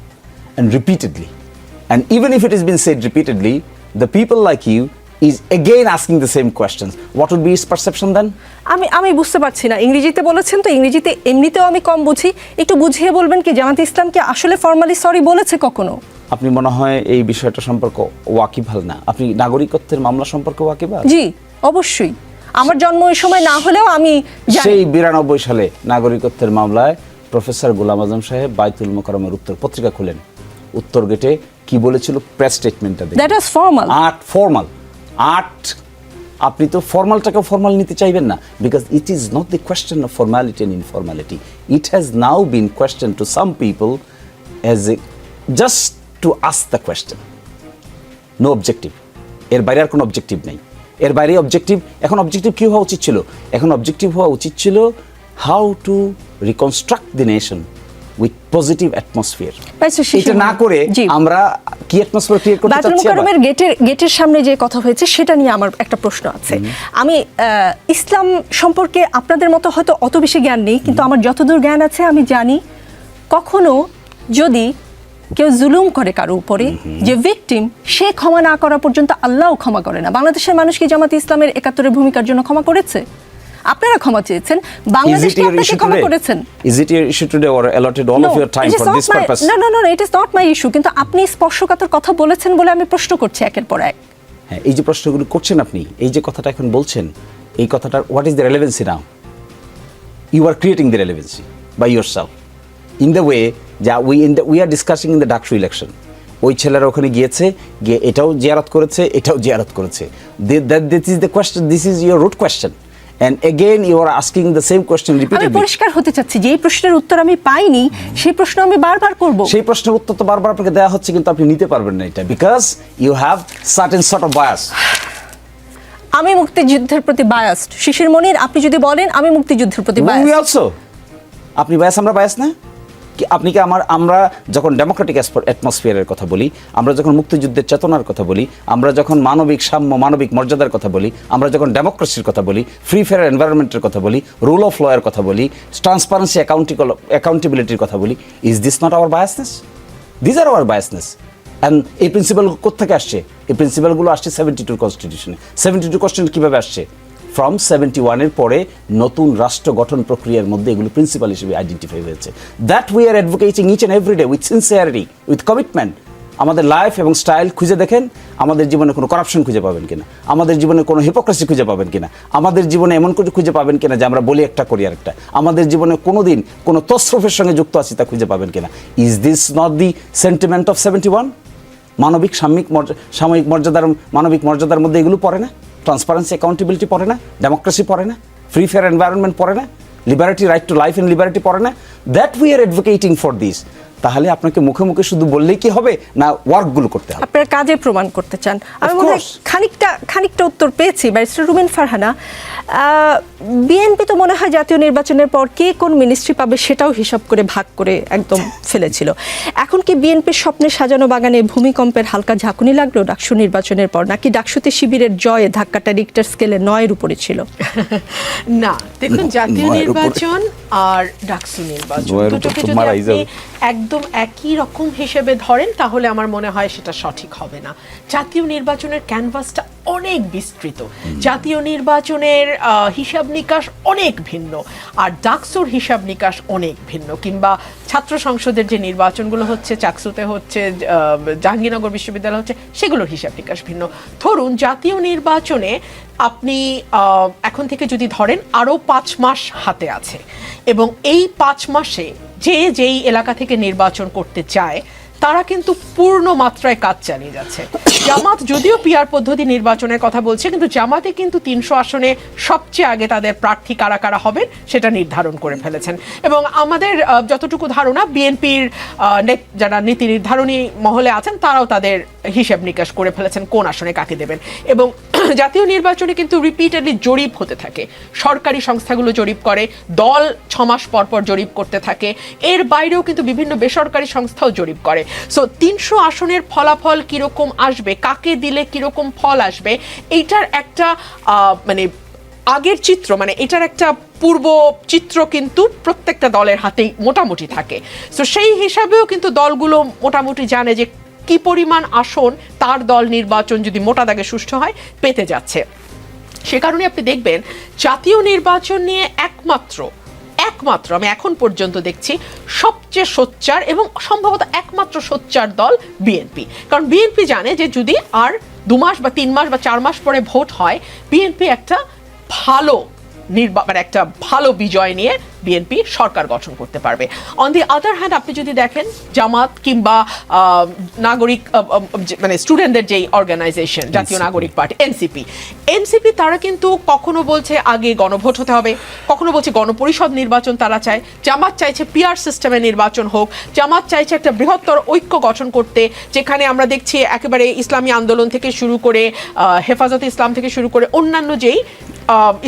and repeatedly, and even if it has been said repeatedly, the people like you is again asking the same questions. What would be his perception then? আমি বুঝতে পারছি না, ইংরেজিতে বলেছেন তো, ইংরেজিতে এমনিতেও আমি কম বুঝি, একটু বুঝিয়ে বলবেন কি জামাতে ইসলাম কি আসলে ফর্মালি সরি বলেছে কখনো? আপনি মনে হয় এই বিষয়টা সম্পর্কে ওয়াকিবহাল না। আপনি নাগরিকত্বের মামলা সম্পর্কে ওয়াকিবহাল? জি, অবশ্যই। আমার জন্ম ওই সময় না হলেও আমি জানি। সেই 92 সালে নাগরিকত্বের মামলায় প্রফেসর গোলাম আজম সাহেব বাইতুল মোকাররমের উত্তর পত্রিকা খুলেন, উত্তর গেটে কি বলেছিল প্রেস স্টেটমেন্টটা দেখুন। That was formal. ফর্মাল আপনি তো ফর্মালটাকে ফর্মাল নিতে চাইবেন না, because it is not the question of formality and informality. It has now been question to some people as a just to ask the question, no objective. এর বাইরে আর কোনো objective নেই। এর বাইরে অবজেক্টিভ, এখন অবজেক্টিভ কি হওয়া উচিত ছিল? এখন অবজেক্টিভ হওয়া উচিত ছিল how to reconstruct the nation with positive atmosphere. এটা না করে আমরা কি অ্যাটমসফিয়ার ক্রিয়েট করতে বাইতুল চাচ্ছি? মোকাররমের গেটের সামনে যে কথা হয়েছে সেটা নিয়ে আমার একটা প্রশ্ন আছে। আমি ইসলাম সম্পর্কে আপনাদের মতো হয়তো অত বেশি জ্ঞান নেই, কিন্তু আমার যতদূর জ্ঞান আছে আমি জানি কখনো যদি কেউ জুলুম করে কারো উপরে, যে ভিকটিম, সে ক্ষমা না করা পর্যন্ত আল্লাহও ক্ষমা করে না। বাংলাদেশের মানুষ কি জামাতে ইসলামের 71-এর ভূমিকার জন্য ক্ষমা করেছে? আপনারা ক্ষমা চেয়েছেন, বাংলাদেশ কি আপনাকে ক্ষমা করেছেন? Is it your issue today or allotted all of your time for this purpose? No, it is not my issue. কিন্তু আপনি স্পর্শকাতর কথা বলেছেন বলে আমি প্রশ্ন করছি একের পর এক। হ্যাঁ, এই যে প্রশ্নগুলো করছেন আপনি, এই যে কথাটা এখন বলছেন, এই কথাটার what is the relevancy now? You are creating the relevancy by yourself in the way that we are discussing in the Daksu election. ওই ছেলেরা ওখানে গিয়েছে, গিয়ে এটাও জিয়ারত করেছে, এটাও জিয়ারত করেছে। This is the question, this is your root question. And again you are asking the same question আমি repeatedly. পরিষ্কার হতে চাচ্ছি যে এই প্রশ্নের উত্তর আমি পাইনি, সেই প্রশ্ন আমি বারবার করব। সেই প্রশ্নের উত্তর তো বারবার আপনাকে দেওয়া হচ্ছে, কিন্তু আপনি নিতে পারবেন না এটা, because you have certain sort of bias. আমি মুক্তিযুদ্ধের প্রতি বায়াসড। শিশির মনির, আপনি যদি বলেন আমি মুক্তিযুদ্ধের প্রতি We বায়াসড। also. আপনি বায়াস, আমরা বায়াস না? কি আপনি কি আমরা যখন ডেমোক্রেটিক অ্যাটমসফিয়ারের কথা বলি, আমরা যখন মুক্তিযুদ্ধের চেতনার কথা বলি, আমরা যখন মানবিক সাম্য, মানবিক মর্যাদার কথা বলি, আমরা যখন ডেমোক্রেসির কথা বলি, ফ্রি ফেয়ার এনভায়রনমেন্টের কথা বলি, রুল অফ লয়ের কথা বলি, ট্রান্সপারেন্সি অ্যাকাউন্টেবিলিটির কথা বলি, is this not our biasness? This are our biasness. And এই প্রিন্সিপাল কোত্থেকে আসছে? এই প্রিন্সিপালগুলো আসছে 72 কনস্টিটিউশনে। 72 কনস্টিটিউশন কীভাবে আসছে? ফ্রম 71-এর পরে নতুন রাষ্ট্র গঠন প্রক্রিয়ার মধ্যে এগুলো প্রিন্সিপাল হিসেবে আইডেন্টিফাই হয়েছে। That we are advocating each and every day with sincerity, with commitment. আমাদের লাইফ এবং স্টাইল খুঁজে দেখেন, আমাদের জীবনে কোনো করাপশন খুঁজে পাবেন কিনা, আমাদের জীবনে কোনো হিপোক্রেসি খুঁজে পাবেন কিনা, আমাদের জীবনে এমন কিছু খুঁজে পাবেন কিনা যে আমরা বলি একটা করি আরেকটা, আমাদের জীবনে কোনো দিন কোনো তসরফের সঙ্গে যুক্ত আছি তা খুঁজে পাবেন কিনা। Is this not the sentiment of 71? মানবিক সাময়িক মর্যাদার মানবিক মর্যাদার মধ্যে এগুলো পড়ে না? ট্রান্সপারেন্সি, অ্যাকাউন্টেবিলিটি পড়ে না? ডেমোক্রেসি পড়ে না? ফ্রি ফেয়ার এনভায়রনমেন্ট পড়ে না? Liberty, right to life and liberty পড়ে না? That we are advocating for this. তাহলে আপনাকে মুখে মুখে শুধু বললেই কি হবে, না ওয়ার্কগুলো করতে হবে? আপনার কাজে প্রমাণ করতে চান। আমি মনে হয় খানিকটা উত্তর পেয়েছি। ব্যারিস্টার রুমিন ফারহানা, বিএনপি তো মনে হয় জাতীয় নির্বাচনের পর কে কোন মিনিস্ট্রি পাবে সেটাও হিসাব করে ভাগ করে একদম ফেলেছিল। এখন কি বিএনপির স্বপ্নে সাজানো বাগানে ভূমিকম্পের হালকা ঝাঁকুনি লাগলো ডাকসু নির্বাচনের পর, নাকি ডাকসুতে শিবিরের জয়ে ধাক্কাটা রিক্টার স্কেলে 9-এর উপরে ছিল? না, দেখুন, জাতীয় নির্বাচন আর ডাকসু নির্বাচন দুটোকে যদি আপনি একদম একই রকম হিসেবে ধরেন তাহলে আমার মনে হয় সেটা সঠিক হবে না। জাতীয় নির্বাচনের ক্যানভাসটা অনেক বিস্তৃত, জাতীয় নির্বাচনের হিসাব নিকাশ অনেক ভিন্ন, আর ডাকসুর হিসাব নিকাশ অনেক ভিন্ন। কিংবা ছাত্র সংসদের যে নির্বাচনগুলো হচ্ছে, চাকসুতে হচ্ছে, জাহাঙ্গীরনগর বিশ্ববিদ্যালয় হচ্ছে, সেগুলোর হিসাব নিকাশ ভিন্ন। ধরুন জাতীয় নির্বাচনে আপনি এখন থেকে যদি ধরেন আরও 5 মাস হাতে আছে, এবং এই 5 মাসে যেই এলাকা থেকে নির্বাচন করতে চায় তারা কিন্তু পূর্ণ মাত্রায় কাজ চালিয়ে যাচ্ছে। জামাত যদিও পিআর পদ্ধতি নির্বাচনের কথা বলছে, কিন্তু জামাতে কিন্তু 300 আসনে সবচেয়ে আগে তাদের প্রার্থী কারা কারা হবেন সেটা নির্ধারণ করে ফেলেছেন। এবং আমাদের যতটুকু ধারণা, বিএনপির যারা নীতি নির্ধারণী মহলে আছেন তারাও তাদের হিসাব নিকাশ করে ফেলেছেন কোন আসনে কাকে দেবেন। এবং জাতীয় নির্বাচনে কিন্তু রিপিটেডলি জরিপ হতে থাকে, সরকারি সংস্থাগুলো জরিপ করে, দল 6 মাস পর পর জরিপ করতে থাকে, এর বাইরেও কিন্তু বিভিন্ন বেসরকারি সংস্থাও জরিপ করে। সো 300 আসনের ফলাফল কিরকম আসবে, কাকে দিলে কিরকম ফল আসবে, এইটার একটা মানে আগের চিত্র, মানে এটার একটা পূর্ব চিত্র কিন্তু প্রত্যেকটা দলের হাতেই মোটামুটি থাকে। সো সেই হিসাবেও কিন্তু দলগুলো মোটামুটি জানে যে কি পরিমাণ আসন তার দল নির্বাচন যদি মোটা দাগে সুষ্ঠু হয় পেতে যাচ্ছে। সে কারণে আপনি দেখবেন জাতীয় নির্বাচন নিয়ে একমাত্র আমি এখন পর্যন্ত দেখছি সবচেয়ে সোচ্চার এবং সম্ভবত একমাত্র সোচ্চার দল বিএনপি। কারণ বিএনপি জানে যে যদি আর 2 মাস বা 3 মাস বা 4 মাস পরে ভোট হয়, বিএনপি একটা ভালো বিজয় নিয়ে বিএনপি সরকার গঠন করতে পারবে। অন দি আদার হ্যান্ড আপনি যদি দেখেন জামাত কিংবা নাগরিক মানে স্টুডেন্টদের যেই অর্গানাইজেশন জাতীয় নাগরিক পার্টি এনসিপি তারা কিন্তু কখনো বলছে আগে গণভোট হতে হবে, কখনো বলছে গণপরিষদ নির্বাচন তারা চায়, জামাত চাইছে পিআর সিস্টেমে নির্বাচন হোক, জামাত চাইছে একটা বৃহত্তর ঐক্য গঠন করতে, যেখানে আমরা দেখছি একেবারে ইসলামী আন্দোলন থেকে শুরু করে হেফাজতে ইসলাম থেকে শুরু করে অন্যান্য যেই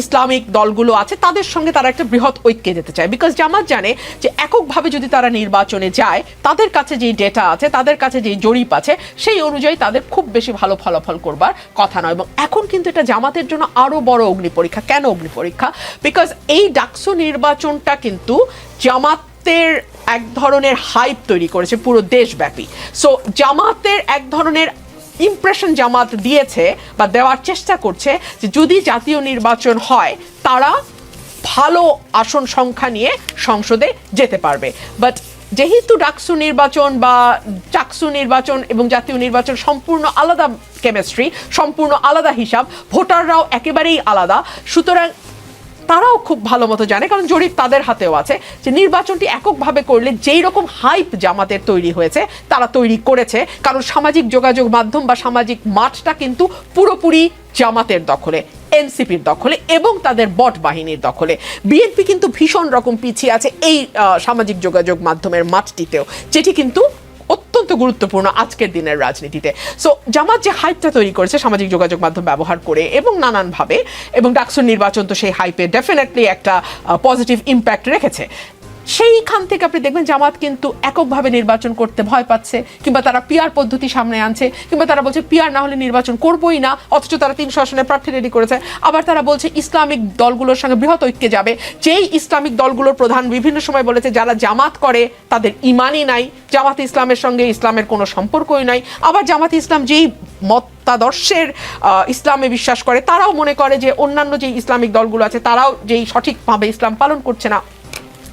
ইসলামিক দলগুলো আছে তাদের সঙ্গে তারা একটা বৃহৎ ঐক্যে যেতে চায়। বিকজ জামাত জানে যে এককভাবে যদি তারা নির্বাচনে যায়, তাদের কাছে যেই ডেটা আছে, তাদের কাছে যেই জরিপ আছে, সেই অনুযায়ী তাদের খুব বেশি ভালো ফলাফল করবার কথা নয়। এবং এখন কিন্তু এটা জামাতের জন্য আরো বড় অগ্নিপরীক্ষা। কেন অগ্নিপরীক্ষা? বিকজ এই ডাকসু নির্বাচনটা কিন্তু জামাতের এক ধরনের হাইপ তৈরি করেছে পুরো দেশব্যাপী। সো জামাতের এক ধরনের ইমপ্রেশন জামাত দিয়েছে বা দেওয়ার চেষ্টা করছে যে যদি জাতীয় নির্বাচন হয় তারা ভালো আসন সংখ্যা নিয়ে সংসদে যেতে পারবে। বাট যেহেতু ডাকসু নির্বাচন বা চাকসু নির্বাচন এবং জাতীয় নির্বাচন সম্পূর্ণ আলাদা কেমিস্ট্রি, সম্পূর্ণ আলাদা হিসাব, ভোটাররাও একেবারেই আলাদা, সুতরাং তারাও খুব ভালো মতো জানে, কারণ জরিপ তাদের হাতেও আছে, যে নির্বাচনটি এককভাবে করলে যেই রকম হাইপ জামাতের তৈরি হয়েছে তারা তৈরি করেছে। কারণ সামাজিক যোগাযোগ মাধ্যম বা সামাজিক মাঠটা কিন্তু পুরোপুরি জামাতের দখলে, এনসিপির দখলে এবং তাদের বট বাহিনীর দখলে। বিএনপি কিন্তু ভীষণ রকম পিছিয়ে আছে এই সামাজিক যোগাযোগ মাধ্যমের মাঠটিতেও, যেটি কিন্তু অত্যন্ত গুরুত্বপূর্ণ আজকের দিনের রাজনীতিতে। সো জামাত যে হাইপটা তৈরি করেছে সামাজিক যোগাযোগ মাধ্যম ব্যবহার করে এবং নানানভাবে, এবং ডাকসুর নির্বাচন তো সেই হাইপে ডেফিনেটলি একটা পজিটিভ ইম্প্যাক্ট রেখেছে। সেইখান থেকে আপনি দেখবেন জামাত কিন্তু এককভাবে নির্বাচন করতে ভয় পাচ্ছে, কিংবা তারা পিআর পদ্ধতি সামনে আনছে, কিংবা তারা বলছে পিআর না হলে নির্বাচন করবোই না, অথচ তারা 300 আসনের প্রার্থী রেডি করেছে। আবার তারা বলছে ইসলামিক দলগুলোর সঙ্গে বৃহৎ ঐক্যে যাবে, যেই ইসলামিক দলগুলোর প্রধান বিভিন্ন সময় বলেছে যারা জামাত করে তাদের ইমানই নাই, জামাত ইসলামের সঙ্গে ইসলামের কোনো সম্পর্কই নাই। আবার জামাত ইসলাম যেই মতাদর্শের ইসলামে বিশ্বাস করে তারাও মনে করে যে অন্যান্য যে ইসলামিক দলগুলো আছে তারাও যেই সঠিকভাবে ইসলাম পালন করছে না।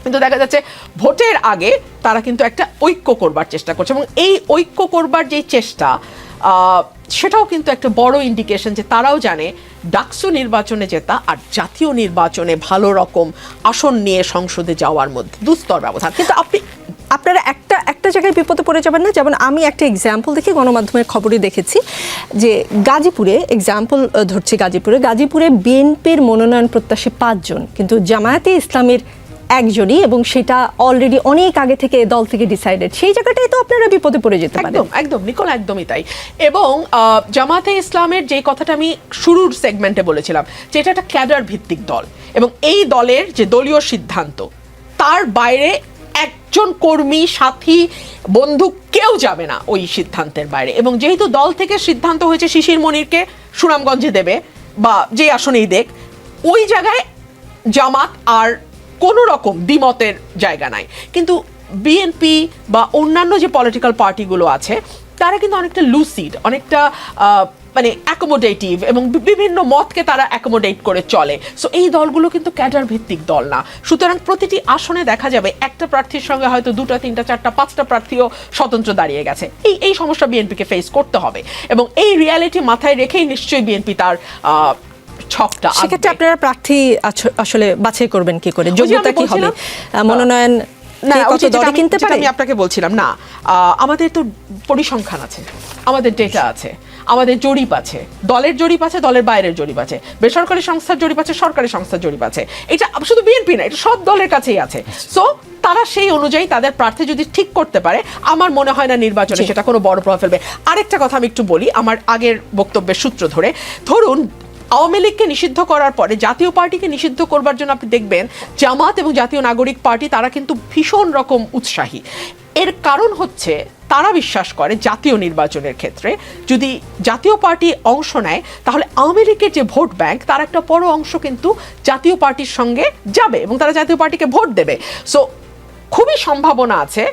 কিন্তু দেখা যাচ্ছে ভোটের আগে তারা কিন্তু একটা ঐক্য করবার চেষ্টা করছে, এবং এই ঐক্য করবার যে চেষ্টা সেটাও কিন্তু একটা বড় ইন্ডিকেশন যে তারাও জানে ডাকসু নির্বাচনে জেতা আর জাতীয় নির্বাচনে ভালো রকম আসন নিয়ে সংসদে যাওয়ার মধ্যে দুস্তর ব্যবধান। কিন্তু আপনারা একটা জায়গায় বিপদে পড়ে যাবেন না? যেমন আমি একটা এক্সাম্পল দেখি, গণমাধ্যমের খবরই দেখেছি যে গাজীপুরে, এক্সাম্পল ধরছি গাজীপুরে বিএনপির মনোনয়ন প্রত্যাশী 5 জন, কিন্তু জামায়াতে ইসলামের একজনই, এবং সেটা অলরেডি অনেক আগে থেকে দল থেকে ডিসাইডেড। সেই জায়গাটাই তো আপনারা বিপদে পড়ে যেতে পারেন। একদম নিকোল, একদমই তাই। এবং জামাতে ইসলামের যে কথাটা আমি শুরুর সেগমেন্টে বলেছিলাম যে এটা একটা ক্যাডার ভিত্তিক দল, এবং এই দলের যে দলীয় সিদ্ধান্ত তার বাইরে একজন কর্মী, সাথী, বন্ধু কেউ যাবে না ওই সিদ্ধান্তের বাইরে। এবং যেহেতু দল থেকে সিদ্ধান্ত হয়েছে শিশির মনিরকে সুনামগঞ্জে দেবে বা যে আসনেই দেখ, ওই জায়গায় জামাত আর কোনো রকম দ্বিমতের জায়গা নাই। কিন্তু বিএনপি বা অন্যান্য যে পলিটিক্যাল পার্টিগুলো আছে তারা কিন্তু অনেকটা লুসিড, অনেকটা মানে অ্যাকোমোডেটিভ, এবং বিভিন্ন মতকে তারা অ্যাকোমোডেট করে চলে। সো এই দলগুলো কিন্তু ক্যাডার ভিত্তিক দল না। সুতরাং প্রতিটি আসনে দেখা যাবে একটা প্রার্থীর সঙ্গে হয়তো 2টা 3টা 4টা 5টা প্রার্থীও স্বতন্ত্র দাঁড়িয়ে গেছে। এই সমস্যা বিএনপিকে ফেস করতে হবে, এবং এই রিয়ালিটি মাথায় রেখেই নিশ্চয়ই বিএনপি তার ছকটা। সেক্ষেত্রে আপনারা প্রার্থী আসলে বাছাই করবেন কি করে? যোগ্যতা কি হবে? মনোনয়ন আমি আপনাকে বলছিলাম না, আমাদের তো পরিসংখ্যান আছে, আমাদের ডেটা আছে, আমাদের জরিপ আছে, দলের জরিপ আছে, দলের বাইরের জরিপ আছে, বেসরকারি সংস্থার জরিপ আছে, সরকারি সংস্থার জরিপ আছে। এটা শুধু বিএনপি না, এটা সব দলের কাছেই আছে। সো তারা সেই অনুযায়ী তাদের প্রার্থী যদি ঠিক করতে পারে, আমার মনে হয় না নির্বাচনে সেটা কোনো বড় প্রভাব ফেলবে। আরেকটা কথা আমি একটু বলি আমার আগের বক্তব্যের সূত্র ধরে। ধরুন আওয়ামী লীগকে নিষিদ্ধ করার পরে জাতীয় পার্টিকে নিষিদ্ধ করবার জন্য আপনি দেখবেন জামাত এবং জাতীয় নাগরিক পার্টি তারা কিন্তু ভীষণ রকম উৎসাহী। এর কারণ হচ্ছে তারা বিশ্বাস করে জাতীয় নির্বাচনের ক্ষেত্রে যদি জাতীয় পার্টি অংশ নেয় তাহলে আওয়ামী লীগের যে ভোট ব্যাংক তার একটা বড় অংশ কিন্তু জাতীয় পার্টির সঙ্গে যাবে এবং তারা জাতীয় পার্টিকে ভোট দেবে। সো খুবই সম্ভাবনা আছে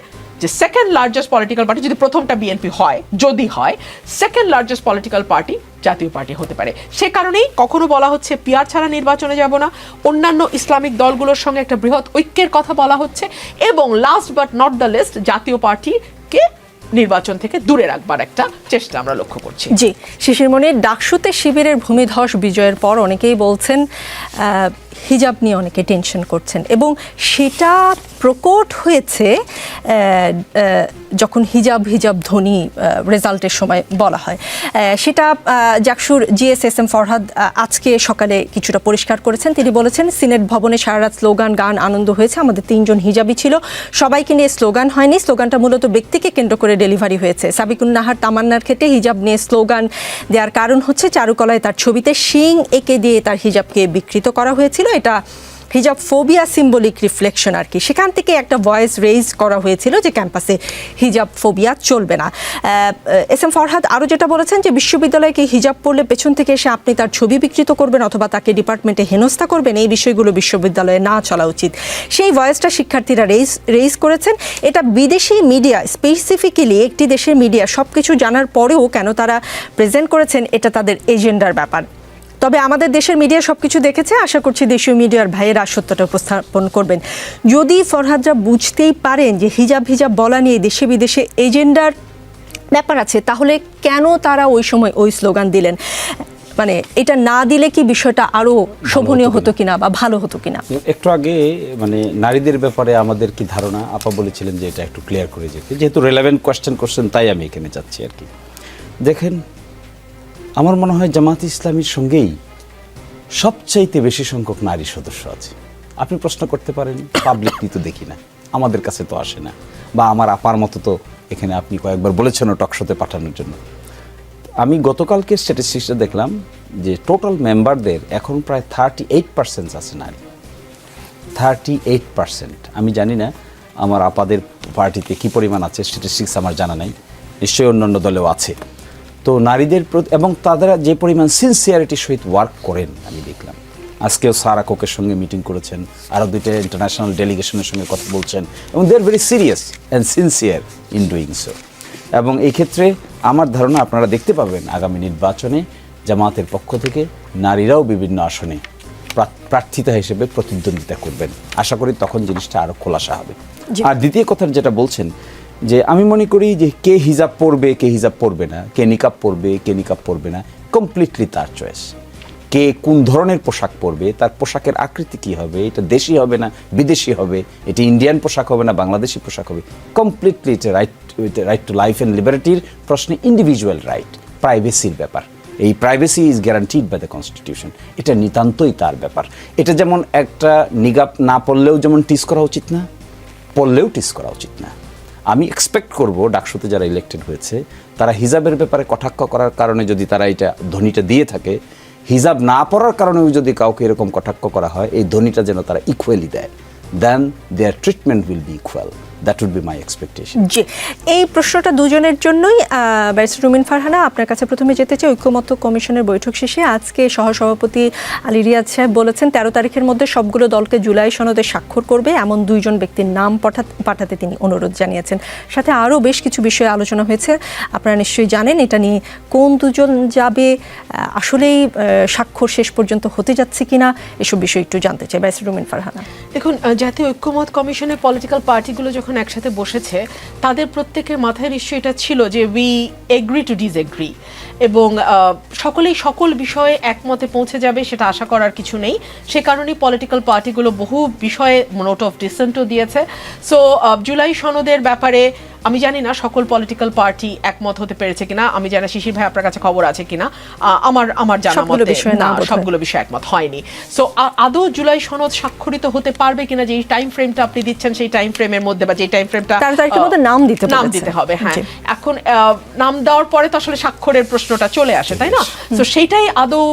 যে সেকেন্ড লার্জেস্ট পলিটিক্যাল পার্টি, যদি প্রথমটা বিএনপি হয়, যদি হয়, সেকেন্ড লার্জেস্ট পলিটিক্যাল পার্টি জাতীয় পার্টি হতে পারে। সে কারণেই কখনো বলা হচ্ছে পিয়ার ছাড়া নির্বাচনে যাব না, অন্যান্য ইসলামিক দলগুলোর সঙ্গে একটা বৃহৎ ঐক্যের কথা বলা হচ্ছে, এবং last but not the least জাতীয় পার্টিকে নির্বাচন থেকে দূরে রাখবার একটা চেষ্টা আমরা লক্ষ্য করছি। জি, শিশির মনির, ডাকসুতে শিবিরের ভূমিধস বিজয়ের পর অনেকেই বলছেন হিজাব নিয়ে অনেকে টেনশন করছেন, এবং সেটা প্রকট হয়েছে যখন হিজাব ধ্বনি রেজাল্টের সময় বলা হয়। সেটা জাকসুর জিএস ফরহাদ আজকে সকালে কিছুটা পরিষ্কার করেছেন। তিনি বলেছেন সিনেট ভবনে সারা রাত স্লোগান, গান, আনন্দ হয়েছে, আমাদের 3 জন হিজাবি ছিল, সবাইকে নিয়ে স্লোগান হয়নি, স্লোগানটা মূলত ব্যক্তিকে কেন্দ্র করে ডেলিভারি হয়েছে। সাবিকুন নাহার তামান্নার ক্ষেত্রে হিজাব নিয়ে স্লোগান দেওয়ার কারণ হচ্ছে চারুকলায় তার ছবিতে শিং এঁকে দিয়ে তার হিজাবকে বিকৃত করা হয়েছিল। এটা হিজাব ফোবিয়া সিম্বলিক রিফ্লেকশন আর কি। সেখান থেকে একটা ভয়েস রেইজ করা হয়েছিল যে ক্যাম্পাসে হিজাব ফোবিয়া চলবে না। ফরহাদ আরও যেটা বলেছেন যে বিশ্ববিদ্যালয়কে হিজাব পড়লে পেছন থেকে এসে আপনি তার ছবি বিকৃত করবেন অথবা তাকে ডিপার্টমেন্টে হেনস্থা করবেন, এই বিষয়গুলো বিশ্ববিদ্যালয়ে না চলা উচিত। সেই ভয়েসটা শিক্ষার্থীরা রেইজ করেছেন। এটা বিদেশি মিডিয়া, স্পেসিফিক্যালি একটি দেশের মিডিয়া সব কিছু জানার পরেও কেন তারা প্রেজেন্ট করেছেন, এটা তাদের এজেন্ডার ব্যাপার। তবে আমাদের দেশের মিডিয়া সবকিছু দেখেছে, আশা করছি দেশীয় মিডিয়ার ভাইয়েরা সত্যটা উপস্থাপন করবেন। যদি ফরহাদরা বুঝতেই পারেন যে হিজাব বলা নিয়ে দেশে বিদেশে এজেন্ডার ব্যাপার আছে, তাহলে কেন তারা ওই সময় ওই স্লোগান দিলেন? মানে এটা না দিলে কি বিষয়টা আরো শোভনীয় হতো কিনা বা ভালো হতো কিনা? একটু আগে মানে নারীদের ব্যাপারে আমাদের কি ধারণা, আপা বলেছিলেন যে এটা একটু ক্লিয়ার করে যেতে, যেহেতু রেলেভেন্ট কোয়েশ্চেন করছেন তাই আমি এখানে যাচ্ছি আর কি। দেখেন, আমার মনে হয় জামাত ইসলামীর সঙ্গেই সবচাইতে বেশি সংখ্যক নারী সদস্য আছে। আপনি প্রশ্ন করতে পারেন পাবলিকলি তো দেখি না, আমাদের কাছে তো আসে না, বা আমার আপার মতো তো এখানে আপনি কয়েকবার বলেছেন টকশোতে পাঠানোর জন্য। আমি গতকালকে স্ট্যাটিস্টিক্সটা দেখলাম যে টোটাল মেম্বারদের এখন প্রায় 38% আছে নারী, 38%। আমি জানি না আমার আপাদের পার্টিতে কি পরিমাণ আছে, স্ট্যাটিস্টিক্স আমার জানা নাই, নিশ্চয়ই অন্যান্য দলেও আছে। তো নারীদের প্রতি এবং তারা যে পরিমাণ সিনসিয়ারিটির সহিত ওয়ার্ক করেন আমি দেখলাম। আজকেও সারা কোকের সঙ্গে মিটিং করেছেন, আরও 2টা ইন্টারন্যাশনাল ডেলিগেশনের সঙ্গে কথা বলছেন, এবং they are very serious and sincere in doing so. এবং এই ক্ষেত্রে আমার ধারণা আপনারা দেখতে পাবেন আগামী নির্বাচনে জামাতের পক্ষ থেকে নারীরাও বিভিন্ন আসনে প্রার্থিতা হিসেবে প্রতিদ্বন্দ্বিতা করবেন। আশা করি তখন জিনিসটা আরো খোলাসা হবে। জি। আর দ্বিতীয় কথা যেটা বলছেন যে আমি মনে করি যে কে হিজাব পরবে কে হিজাব পরবে না, কে নিকাব পরবে কে নিকাব পরবে না, কমপ্লিটলি তার চয়েস। কে কোন ধরনের পোশাক পরবে, তার পোশাকের আকৃতি কি হবে, এটা দেশি হবে না বিদেশি হবে, এটা ইন্ডিয়ান পোশাক হবে না বাংলাদেশি পোশাক হবে, কমপ্লিটলি এটা রাইট টু লাইফ অ্যান্ড লিবার্টির প্রশ্নে ইন্ডিভিজুয়াল রাইট, প্রাইভেসির ব্যাপার। এই privacy is guaranteed by the constitution. এটা নিতান্তই তার ব্যাপার। এটা যেমন একটা নিকাব না পরলেও যেমন টিস করা উচিত না, পড়লেও টিস করা উচিত না। আমি এক্সপেক্ট করব ডাকসুতে যারা ইলেক্টেড হয়েছে তারা হিজাবের ব্যাপারে কটাক্ষ করার কারণে যদি তারা এটা ধ্বনিটা দিয়ে থাকে, হিজাব না পড়ার কারণেও যদি কাউকে এরকম কটাক্ষ করা হয়, এই ধ্বনিটা যেন তারা ইকুয়ালি দেয়, then their treatment will be equal. That would be my expectation. জি, এই প্রশ্নটা দুজনের জন্যই। ব্যারিস্টার রুমিন ফারহানা, আপনার কাছে প্রথমে যেতে চাই। ঐক্যমত্য কমিশনের বৈঠক শেষে আজকে সহসভাপতি আলী রিয়াজ সাহেব বলেছেন 13 তারিখের মধ্যে সবগুলো দলকে জুলাই সনদে স্বাক্ষর করবে এমন 2 জন ব্যক্তির নাম পাঠাতে তিনি অনুরোধ জানিয়েছেন। সাথে আরও বেশ কিছু বিষয়ে আলোচনা হয়েছে, আপনারা নিশ্চয়ই জানেন। এটা নিয়ে কোন 2 জন যাবে, আসলেই স্বাক্ষর শেষ পর্যন্ত হতে যাচ্ছে কিনা, এসব বিষয়ে একটু জানতে চাই। ব্যারিস্টার রুমিন ফারহানা। দেখুন, জাতীয় ঐক্যমত কমিশনের পলিটিক্যাল পার্টিগুলো যখন একসাথে বসেছে, তাদের প্রত্যেকের মাথায় নিশ্চয়ই এটা ছিল যে উই এগ্রি টু ডিসএগ্রি, এবং সকলেই সকল বিষয়ে একমতে পৌঁছে যাবে সেটা আশা করার কিছু নেই। সে কারণেই পলিটিক্যাল পার্টিগুলো বহু বিষয়ে নোট অফ ডিসেন্টও দিয়েছে। সো জুলাই সনদের ব্যাপারে আমি জানি না সকল পলিটিক্যাল পার্টি একমত হতে পেরেছে কিনা, আমি জানি শিশির ভাই আপনার কাছে খবর আছে কিনা, আমার জানা মতে না, সবগুলো বিষয়ে একমত হয়নি। সো আদৌ জুলাই সনদ স্বাক্ষরিত হতে পারবে কিনা, যে টাইম ফ্রেমটা আপনি দিচ্ছেন সেই টাইম ফ্রেমের মধ্যে, বা যে টাইম ফ্রেমটা নাম দিতে হবে, হ্যাঁ, এখন নাম দেওয়ার পরে তো আসলে স্বাক্ষরের প্রশ্নটা চলে আসে, তাই না? তো সেইটাই আদৌ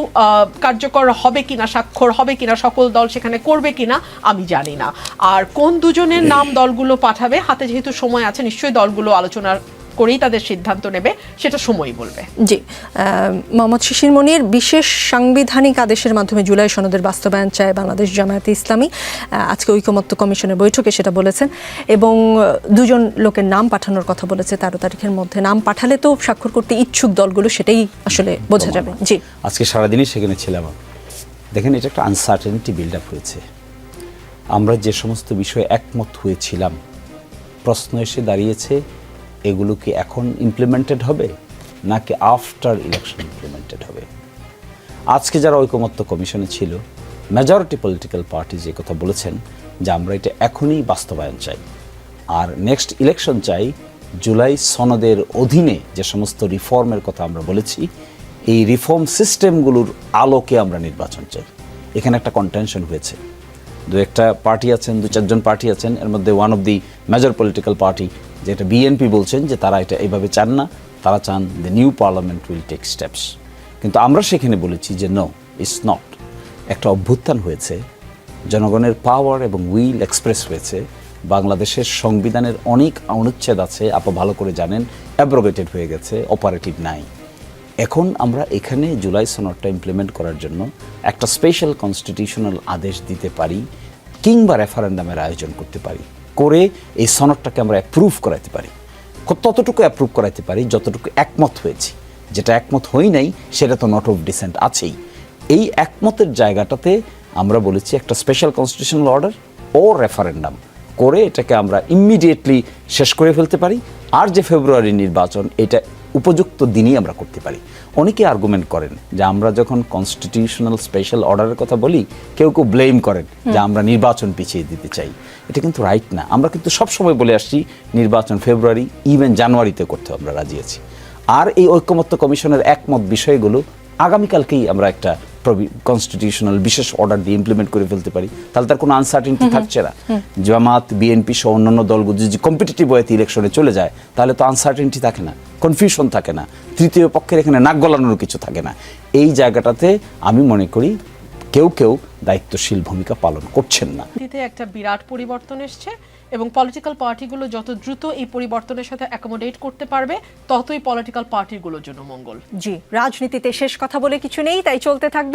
কার্যকর হবে কিনা, স্বাক্ষর হবে কিনা, সকল দল সেখানে করবে কিনা আমি জানি না। আর কোন 2 জনের নাম দলগুলো পাঠাবে, হাতে যেহেতু সময় আছে, নিশ্চয়ই দলগুলো আলোচনা করেই তাদের সিদ্ধান্ত নেবে, সেটা সময়ই বলবে। জি, মোহাম্মদ শিশির মনির, বিশেষ সাংবিধানিক আদেশের মাধ্যমে জুলাই সনদের বাস্তবায়ন চায় বাংলাদেশ জামায়াতে ইসলামী। আজকে ঐকমত্য কমিশনের বৈঠকে সেটা বলেছেন, এবং 2 জন লোকের নাম পাঠানোর কথা বলেছে 13 তারিখের মধ্যে। নাম পাঠালে তো স্বাক্ষর করতে ইচ্ছুক দলগুলো, সেটাই আসলে বোঝা যাবে। জি, আজকে সারাদিনই সেখানে ছিলাম। দেখেন, এটা একটা আনসার্টেনিটি বিল্ড আপ হয়েছে। আমরা যে সমস্ত বিষয়ে একমত হয়েছিলাম, প্রশ্ন এসে দাঁড়িয়েছে এগুলো কি এখন ইমপ্লিমেন্টেড হবে নাকি আফটার ইলেকশন ইমপ্লিমেন্টেড হবে। আজকে যারা ঐকমত্য কমিশনে ছিল, মেজরিটি পলিটিক্যাল পার্টি যে কথা বলেছেন যে আমরা এটা এখনই বাস্তবায়ন চাই, আর নেক্সট ইলেকশন চাই। জুলাই সনদের অধীনে যে সমস্ত রিফর্মের কথা আমরা বলেছি, এই রিফর্ম সিস্টেমগুলোর আলোকে আমরা নির্বাচন চাই। এখানে একটা কন্টেনশন হয়েছে। 2-1টা পার্টি আছেন, 2-4 জন পার্টি আছেন, এর মধ্যে one of the major political party যেটা বিএনপি বলছেন যে তারা এটা এইভাবে চান না, তারা চান the new parliament will take steps. কিন্তু আমরা সেখানে বলেছি যে নো, ইটস নট। একটা অভ্যুত্থান হয়েছে, জনগণের পাওয়ার এবং উইল এক্সপ্রেস হয়েছে। বাংলাদেশের সংবিধানের অনেক অনুচ্ছেদ আছে, আপনি ভালো করে জানেন, অ্যাব্রোগেটেড হয়ে গেছে, অপারেটিভ নাই। এখন আমরা এখানে জুলাই সনদটা ইমপ্লিমেন্ট করার জন্য একটা স্পেশাল কনস্টিটিউশনাল আদেশ দিতে পারি, কিংবা রেফারেন্ডামের আয়োজন করতে পারি, করে এই সনদটাকে আমরা অ্যাপ্রুভ করাতে পারি। ততটুকু অ্যাপ্রুভ করাতে পারি যতটুকু একমত হয়েছি। যেটা একমত হই নাই সেটা তো নট অফ ডিসেন্ট আছেই। এই একমতের জায়গাটাতে আমরা বলেছি একটা স্পেশাল কনস্টিটিউশনাল অর্ডার ও রেফারেন্ডাম করে এটাকে আমরা ইমিডিয়েটলি শেষ করে ফেলতে পারি। আর যে ফেব্রুয়ারি নির্বাচন, এটা উপযুক্ত দিনই আমরা করতে পারি। অনেকে আর্গুমেন্ট করেন যে আমরা যখন কনস্টিটিউশনাল স্পেশাল অর্ডারের কথা বলি, কেউ কেউ ব্লেম করেন যে আমরা নির্বাচন পিছিয়ে দিতে চাই। এটা কিন্তু রাইট না। আমরা কিন্তু সবসময় বলে আসছি নির্বাচন ফেব্রুয়ারি, ইভেন জানুয়ারিতে করতে আমরা রাজি আছি। আর এই ঐকমত্য কমিশনের একমত বিষয়গুলো আগামীকালকেই আমরা একটা কনস্টিটিউশনাল বিশেষ অর্ডার দিয়ে ইমপ্লিমেন্ট করে ফেলতে পারি। তাহলে তার কোনো আনসার্টেনিটি থাকছে না। জামাত, বিএনপি সহ অন্যান্য দলগুলো যদি কম্পিটিটিভ ওয়েতে ইলেকশনে চলে যায়, তাহলে তো আনসার্টেনিটি থাকে না, কনফিউশন থাকে না, তৃতীয় পক্ষের এখানে নাক গলানোর কিছু থাকে না। এই জায়গাটাতে আমি মনে করি কেউ কেউ দায়িত্বশীল ভূমিকা পালন করছেন না। একটা বিরাট পরিবর্তন এসছে, এবং পলিটিক্যাল পার্টিগুলো যত দ্রুত এই পরিবর্তনের সাথে অ্যাকোমোডেট করতে পারবে, ততই পলিটিক্যাল পার্টিগুলোর জন্য মঙ্গল। জি, রাজনীতিতে শেষ কথা বলে কিছু নেই, তাই চলতে থাকবে।